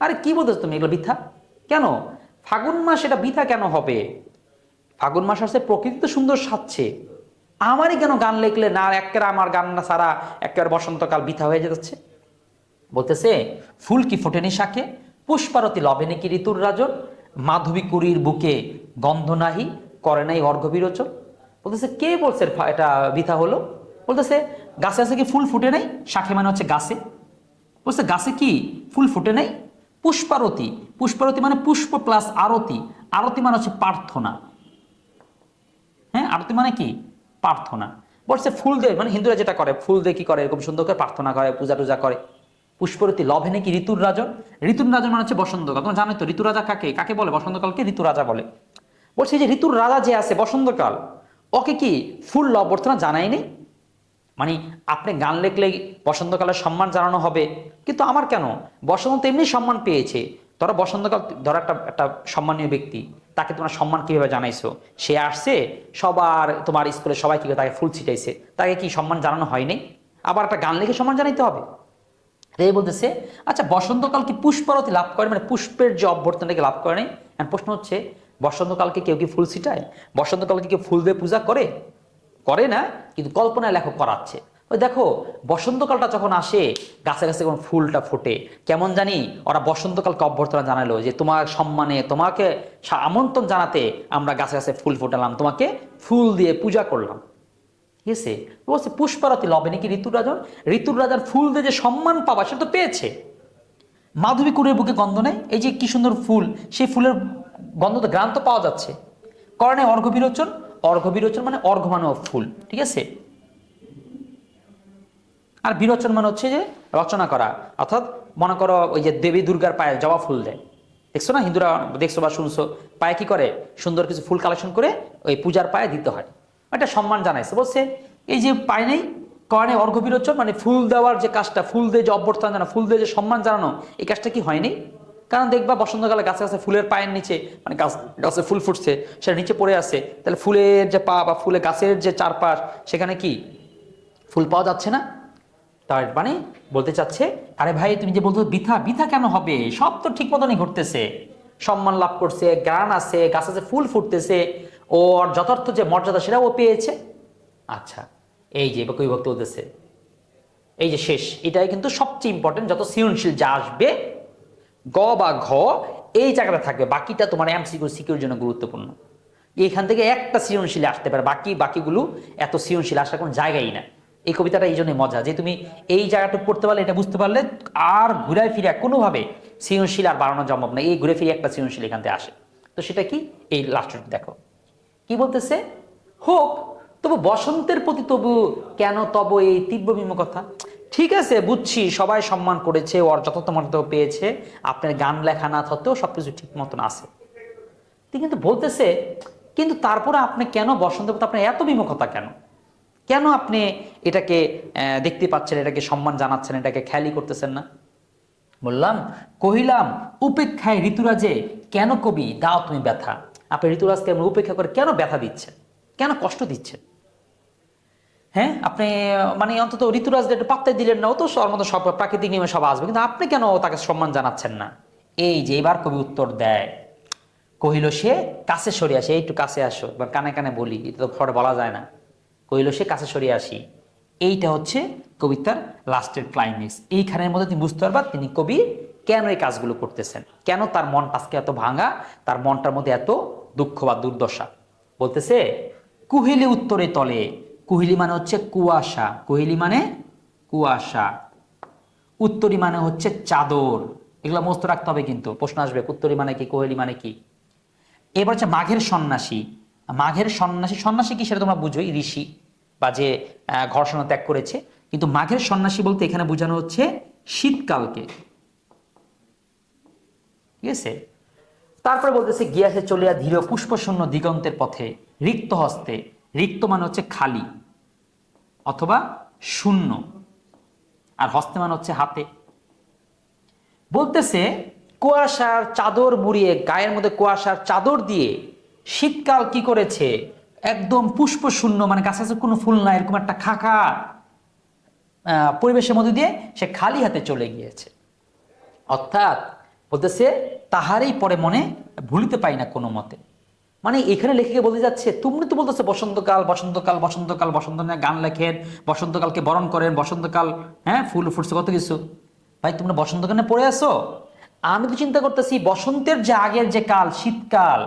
আরে কি বলতেছ তুমি এগুলো বিথা কেন? ফাগুন মাস এটা বিথা কেন হবে? ফাগুন মাস আসছে, প্রকৃতি তো সুন্দর সাজছে, আমারই কেন গান লিখলে না একেবারে আমার গান না সারা একেবারে বসন্তকাল বৃথা হয়ে যাচ্ছে? বলতেছে ফুল কি ফোটেনি শাকে, পুষ্পারতি লবেনি কি ঋতুর রাজন, মাধবী কুড়ির বুকে গন্ধ নাহি, করে নাই অর্ঘ্য বিরোচন। বলতেছে কে বলছে এটা বৃথা হলো? বলতেছে গাছে আছে কি ফুল ফুটে নাই, শাখে মানে হচ্ছে গাছে, বলছে গাছে কি ফুল ফুটে নাই? পুষ্পারতি, পুষ্পারতি মানে পুষ্প প্লাস আরতি, আরতি মানে হচ্ছে প্রার্থনা, হ্যাঁ আরতি মানে কি প্রার্থনা। বলছে ফুল দিয়ে মানে হিন্দুরা যেটা করে, ফুল দিয়ে কি করে এরকম সুন্দর করে প্রার্থনা করে, পূজা টুজা করে। পুষ্পরতি লভে নাকি ঋতুর রাজন, ঋতুর রাজন মানে হচ্ছে বসন্তকাল। তোমরা জানো তো ঋতু রাজা কাকে কাকে বলে? বসন্তকালকে ঋতু রাজা বলে। বলছে যে ঋতুর রাজা যে আছে বসন্তকাল, ওকে কি ফুল লভ অভ্যর্থনা জানাই নেই? মানে আপনি গান লিখলেই বসন্তকালের সম্মান জানানো হবে, কিন্তু আমার কেন? বসন্ত এমনি সম্মান পেয়েছে, ধরো বসন্তকাল, ধরো একটা একটা সম্মানীয় ব্যক্তি, তাকে তোমার সম্মান কিভাবে জানাইছো? সে আসছে, সবার তোমার স্কুলে সবাই কি করে তাকে ফুল ছিটাইছে, তাকে কি সম্মান জানানো হয়নি? আবার একটা গান লিখে সম্মান জানাইতে হবে? এই বলতেছে আচ্ছা বসন্তকাল কি পুষ্পরতি লাভ করে, মানে পুষ্পের যে অভ্যর্থনাকে লাভ করে নাই? প্রশ্ন হচ্ছে বসন্তকালকে কেউ কি ফুল ছিটায়? বসন্তকালকে কেউ ফুল দিয়ে পূজা করে? করে না, কিন্তু কল্পনায় লেখক করাচ্ছে। ওই দেখো বসন্তকালটা যখন আসে, গাছে গাছে যখন ফুলটা ফোটে, কেমন জানি ওরা বসন্তকালকে অভ্যর্থনা জানালো যে তোমার সম্মানে, তোমাকে আমন্ত্রণ জানাতে আমরা গাছে গাছে ফুল ফোটালাম, তোমাকে ফুল দিয়ে পূজা করলাম। ঠিক আছে, বলছে পুষ্পারতি লবে নাকি ঋতুর রাজন, ঋতুর রাজার ফুল দিয়ে যে সম্মান পাবা সে তো পেয়েছে। মাধবী কুড়ের বুকে গন্ধ নেই, এই যে কি সুন্দর ফুল, সেই ফুলের গন্ধ তো গ্রান্ত পাওয়া যাচ্ছে। করণে অর্ঘ্য বিরোচন, অর্ঘ্য বিরোচন মানে অর্ঘ্য মানে ফুল, ঠিক আছে। আর বিরোচন মানে হচ্ছে যে রচনা করা, অর্থাৎ মনে করো ওই যে দেবী দুর্গার পায়ে জবা ফুল দেয়, দেখছো না হিন্দুরা, দেখছো বা শুনছো, পায়ে কি করে সুন্দর কিছু ফুল কালেকশন করে ওই পূজার পায়ে দিতে হয়, এটা সম্মান জানাইছে। বলছে এই যে পায় নেই, কর্ণে অর্ঘ্য বিরোচন মানে ফুল দেওয়ার যে কাজটা, ফুল দিয়ে যে অভ্যর্থনা জানানো, ফুল দিয়ে যে সম্মান জানানো, এই কাজটা কি হয়নি? কারণ দেখবা বসন্তকালে গাছে গাছে ফুলের পায়ের নিচে, মানে গাছ গাছে ফুল ফুটছে, সেটা নিচে পড়ে আছে, তাহলে ফুলের যে পা বা ফুলের গাছের যে চারপাশ, সেখানে কি ফুল পাওয়া যাচ্ছে না? তার মানে বলতে চাচ্ছে আরে ভাই তুমি যে বলতো বৃথা, বৃথা কেন হবে? সব তো ঠিক মতনই ঘটতেছে, সম্মান লাভ করছে, গান আছে, গাছে যে ফুল ফুটতেছে, ওর যথার্থ যে মর্যাদা সেটা ও পেয়েছে। আচ্ছা এই যে কবি ভক্তি বলতেছে, এই যে শেষ, এটাই কিন্তু সবচেয়ে ইম্পর্টেন্ট, যত সৃজনশীল যা আসবে গ বা ঘ এই জায়গাটা থাকবে, বাকিটা তোমার এমসিকিউ সিকিউর জন্য গুরুত্বপূর্ণ। এইখান থেকে একটা সৃজনশীল আসতে পারে, বাকিগুলো এত সৃজনশীল আসার কোনো জায়গাই না। এই কবিতাটা এই জন্যই মজা, যে তুমি এই জায়গাটুকু পড়তে পারলে, এটা বুঝতে পারলে আর ঘুরায় ফিরে কোনোভাবে সৃজনশীল আর বাড়ানো সম্ভব না, এই ঘুরে ফিরে একটা সৃজনশীল এখান থেকে আসে। তো সেটা কি, এই লাস্টটা দেখো কি বলতেছে, হোক তবু বসন্তের প্রতি তবু কেন তব এই তীব্র বিমুখতা। ঠিক আছে বুঝছি, সবাই সম্মান করেছে, ওর যথার্থ মর্যাদা পেয়েছে, আপনার গান লেখা না থাকতেও সবকিছু ঠিক মতন আছে, কিন্তু বলতেছে কিন্তু তারপরে আপনি কেন বসন্তের প্রতি আপনার এত বিমুখতা কেন? কেন আপনি এটাকে দেখতে পাচ্ছেন, এটাকে সম্মান জানাচ্ছেন, এটাকে খেয়ালই করতেছেন না? বললাম কহিলাম উপেক্ষায় ঋতুরাজে কেন কবি দাও তুমি ব্যথা। আপনি ঋতুরাজকে উপেক্ষা করে কেন ব্যথা দিচ্ছেন, কেন কষ্ট দিচ্ছেন? হ্যাঁ আপনি মানে অন্তত ঋতুরাজকে একটু পাত্তাই দিলেন না, ও তো ওর মতো সব প্রাকৃতিক নিয়মে সব আসবে, কিন্তু আপনি কেন তাকে সম্মান জানাচ্ছেন না? এই যে এবার কবি উত্তর দেয়, কহিল সে কাছে সরে আসে, একটু কাছে আসো, বা কানে কানে বলি, এটা তো ফট বলা যায় না। কহিল সে কাছে সরিয়ে আসি, এইটা হচ্ছে কবিতার লাস্টের ক্লাইম্যাক্স। এইখানের মধ্যে তুমি বুঝতে পারবা তিনি কবি কেন এই কাজগুলো করতেছেন, কেন তার মনটা আজকে এত ভাঙা, তার মনটার মধ্যে এত দুঃখ বা দুর্দশা। বলতেছে কুহেলি উত্তরে তলে, কুহেলি মানে হচ্ছে কুয়াশা, কুহেলি মানে কুয়াশা, উত্তরি মানে হচ্ছে চাদর, এগুলো মস্ত রাখতে হবে, কিন্তু প্রশ্ন আসবে উত্তরি মানে কি, কোহেলি মানে কি। এবার হচ্ছে মাঘের সন্ন্যাসী, মাঘের সন্ন্যাসী, সন্ন্যাসী কি সেটা তোমরা বুঝোই, ঋষি বা যে ঘর্ষণা ত্যাগ করেছে, কিন্তু মাঘের সন্ন্যাসী বলতে এখানে বোঝানো হচ্ছে শীতকালকে, ঠিক আছে। তারপরে বলতেছে গিয়াসে চলিয়া ধীর পুষ্পশূন্য দিগন্তের পথে রিক্ত হস্তে, রিক্ত মানে হচ্ছে খালি অথবা শূন্য, আর হস্তে মানে হচ্ছে হাতে। বলতেছে কুয়াশার চাদর মুড়িয়ে, গায়ের মধ্যে কুয়াশার চাদর দিয়ে শীতকাল কি করেছে, একদম পুষ্প শূন্য, মানে কাছে কোনো ফুল নাই, এরকম একটা খাকা পরিবেশের মধ্যে দিয়ে সে খালি হাতে চলে গিয়েছে। অর্থাৎ বলতেছে তাহারই পরে মনে ভুলিতে পাই না কোনো মতে। মানে এখানে লেখিকা বলতে যাচ্ছে, তুমি তো বলতেছো বসন্তকাল বসন্তকাল বসন্তকাল, বসন্ত নিয়ে গান লেখেন, বসন্তকালকে বরণ করেন, বসন্তকাল হ্যাঁ ফুল ফুটছে কত কিছু। ভাই তোমরা বসন্তকালে পড়ে আসো? আমি তো চিন্তা করতেছি বসন্তের যে আগের যে কাল শীতকাল,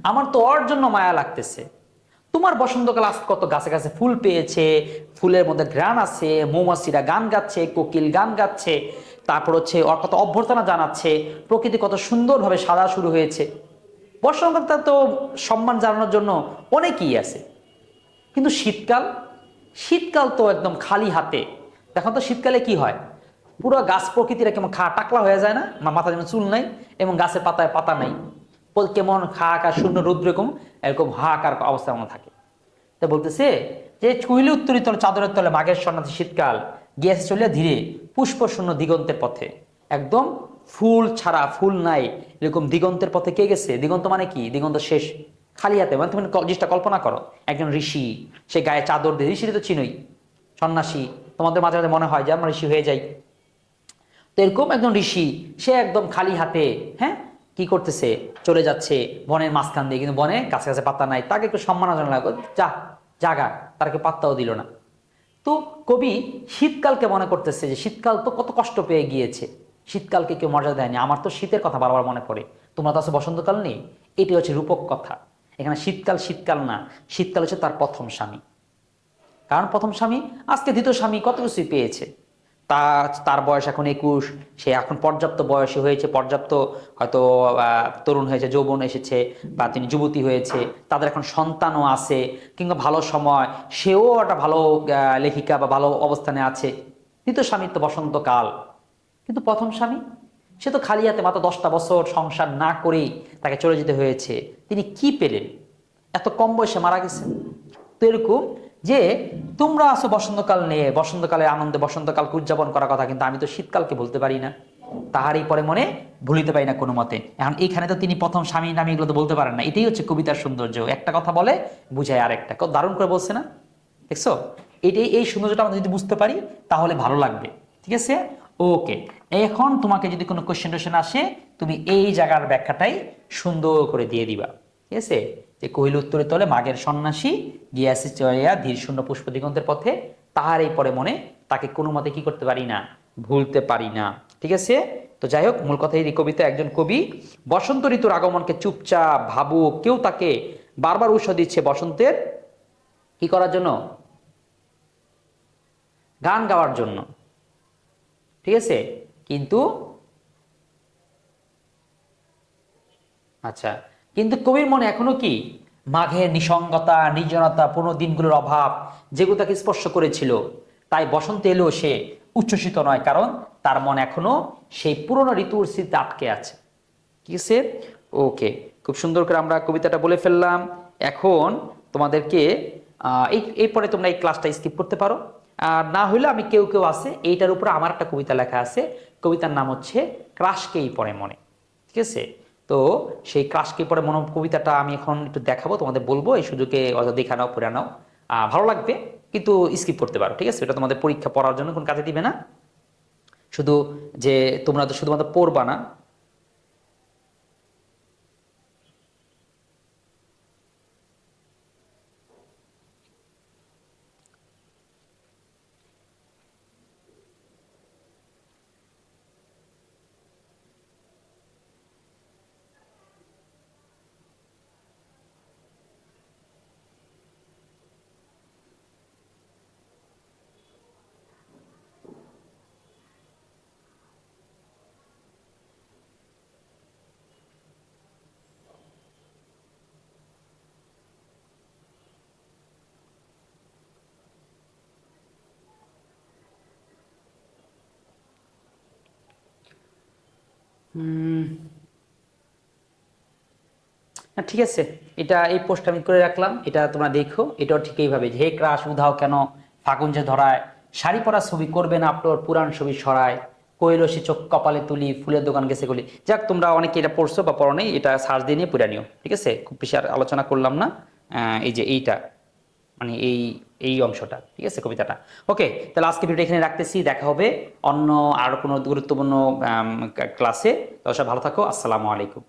আমার তো ওর জন্য মায়া লাগতেছে। তোমার বসন্তকাল আজ কত গাছে গাছে ফুল পেয়েছে, ফুলের মধ্যে ঘ্রাণ আছে, মৌমাছিরা গান গাচ্ছে, কোকিল গান গাচ্ছে, তারপর হচ্ছে ওর কত অভ্যর্থনা জানাচ্ছে, প্রকৃতি কত সুন্দরভাবে সাদা শুরু হয়েছে। বসন্তকাল তো সম্মান জানানোর জন্য অনেকেই আছে। কিন্তু শীতকাল, শীতকাল তো একদম খালি হাতে। দেখো তো শীতকালে কি হয়, পুরো গাছ প্রকৃতিরা কেমন টাকলা হয়ে যায় না, মাথা যেমন চুল নাই এবং গাছের পাতায় পাতা নাই, কেমন হাহাকার শূন্য রৌদ্র এরকম এরকম হাহাকার অবস্থা মনে থাকে। তা বলতেছে যে চুইলে উত্তরিত চাদরের তলে মাঘের সন্ন্যাসী শীতকাল গিয়েছে চলিয়া ধীরে পুষ্প শূন্য দিগন্তের পথে, একদম ফুল ছাড়া, ফুল নাই এরকম দিগন্তের পথে কে গেছে। দিগন্ত মানে কি, দিগন্ত শেষ, খালি হাতে। মানে তুমি জিনিসটা কল্পনা করো, একজন ঋষি, সে গায়ে চাদর দিয়ে, ঋষি তো চিনই, সন্ন্যাসী, তোমাদের মাঝে মাঝে মনে হয় যে আমরা ঋষি হয়ে যাই, তো এরকম একজন ঋষি, সে একদম খালি হাতে হ্যাঁ কি করতেছে, চলে যাচ্ছে বনের মাঝখান দিয়ে, কিন্তু বনে কাছে কাছে পাতা নাই, তাকে একটু সম্মান জানালো, যা জাগা, তাকে পাত্তাও দিল না। তো কবি শীতকালকে মনে করতেছে যে শীতকাল তো কত কষ্ট পেয়ে গিয়েছে, শীতকালকে কেউ মর্যাদা দেয়নি, আমার তো শীতের কথা বারবার মনে পড়ে, তোমরা তো আছে বসন্তকাল নেই। এটি হচ্ছে রূপক কথা। এখানে শীতকাল শীতকাল না, শীতকাল হচ্ছে তার প্রথম স্বামী। কারণ প্রথম স্বামী আজকে দ্বিতীয় স্বামী কত কিছুই পেয়েছে, তার বয়স এখন 21, সে এখন পর্যাপ্ত বয়সী হয়েছে, পর্যাপ্ত হয়তো তরুণ হয়েছে, যৌবন এসেছে, বা তিনি যুবতী হয়েছে, তাদের এখন সন্তানও আছে, কিংবা ভালো সময়, সেও একটা ভালো লেখিকা বা ভালো অবস্থানে আছে। দ্বিতীয় স্বামীর তো বসন্তকাল। কিন্তু প্রথম স্বামী, সে তো খালি হাতে মাত্র 10টা বছর সংসার না করেই তাকে চলে যেতে হয়েছে। তিনি কি পেলেন, এত কম বয়সে মারা গেছেন। তো এরকম যে তোমরা আছো বসন্তকাল নিয়ে, বসন্তকালের আনন্দে বসন্তকালকে উদযাপন করার কথা, কিন্তু আমি তো শীতকালকে বলতে পারি না, তাহারই পরে মনে ভুলিতে পারি না কোনো মতে। এখন এইখানে তো তিনি প্রথম স্বামী নামে এগুলো তো বলতে পারেন না, এটাই হচ্ছে কবিতার সৌন্দর্য, একটা কথা বলে বুঝায় আরেকটা, কত দারুণ করে বলছে না, দেখছো? এটাই, এই সৌন্দর্যটা আমরা যদি বুঝতে পারি তাহলে ভালো লাগবে। ঠিক আছে, ওকে। এখন তোমাকে যদি কোনো কোশ্চেন টোশ্চেন আসে, তুমি এই জায়গার ব্যাখ্যাটাই সুন্দর করে দিয়ে দিবা। ঠিক আছে, যে কহিল উত্তরে তলে মাঘের সন্ন্যাসী গিয়াছে চলিয়া ধীর শূন্য পুষ্প দিগন্তের পথে, তাহার এই পরে মনে, তাকে কোনো মতে কি করতে পারি না, ভুলতে পারি না। ঠিক আছে, তো যাই হোক, মূল কথা, এই কবিতা একজন কবি বসন্ত ঋতুর আগমনকে চুপচাপ ভাবুক, কেউ তাকে বারবার উৎসাহ দিচ্ছে বসন্তের কি করার জন্য, গান গাওয়ার জন্য। ঠিক আছে, কিন্তু আচ্ছা, কিন্তু কবির মনে এখনো কি, মাঘের নিসঙ্গতা, নির্জনতা, পুরনো দিনগুলোর অভাব, যেগুলো তাকে স্পর্শ করেছিল। তাই বসন্ত এলেও সে উচ্ছ্বসিত নয়, কারণ তার মন এখনো সেই পুরনো ঋতুর স্মৃতিতে আটকে আছে। ঠিক আছে, ওকে। খুব সুন্দর করে আমরা কবিতাটা বলে ফেললাম। এখন তোমাদেরকে এই পরে তোমরা এই ক্লাসটা স্কিপ করতে পারো, আর না হইলে আমি কেউ কেউ আছে এইটার উপরে আমার একটা কবিতা লেখা আছে, কবিতার নাম হচ্ছে ক্রাশকেই পড়ে মনে। ঠিক আছে, তো সেই ক্রাশকে পড়ে মনে কবিতাটা আমি এখন একটু দেখাবো, তোমাদের বলবো, এই সুযোগে হয়তো দেখা নাও, পড়ে নাও, ভালো লাগবে, কিন্তু স্কিপ করতে পারো। ঠিক আছে, এটা তোমাদের পরীক্ষা পড়ার জন্য কোনো কাজে দিবে না, শুধু যে তোমরা তো শুধুমাত্র পড়বা না। ঠিক আছে, এটা এই পোস্ট আমি করে রাখলাম, এটা তোমরা দেখো। এটাও ঠিক এইভাবে, হে ক্রাশ উধাও কেন, ফাগুন যে ধরায়, শাড়ি পরা ছবি করবে না আপলোড, পুরান ছবি সরায়, কৈলসী চোখ কপালে তুলি, ফুলের দোকান গেছে গলি। যাক, তোমরা অনেকে এটা পড়ছো বা পড়ো নাই, এটা সার্চ দিয়ে নিয়ে পড়ে নিও। ঠিক আছে, খুব বেশি আর আলোচনা করলাম না। এই যে এইটা, মানে এই এই অংশটা, ঠিক আছে, কবিতাটা। ওকে, তাহলে আজকে ভিডিও এখানে রাখতেছি, দেখা হবে অন্য আর কোনো গুরুত্বপূর্ণ ক্লাসে। তো সব ভালো থাকো, আসসালামু আলাইকুম।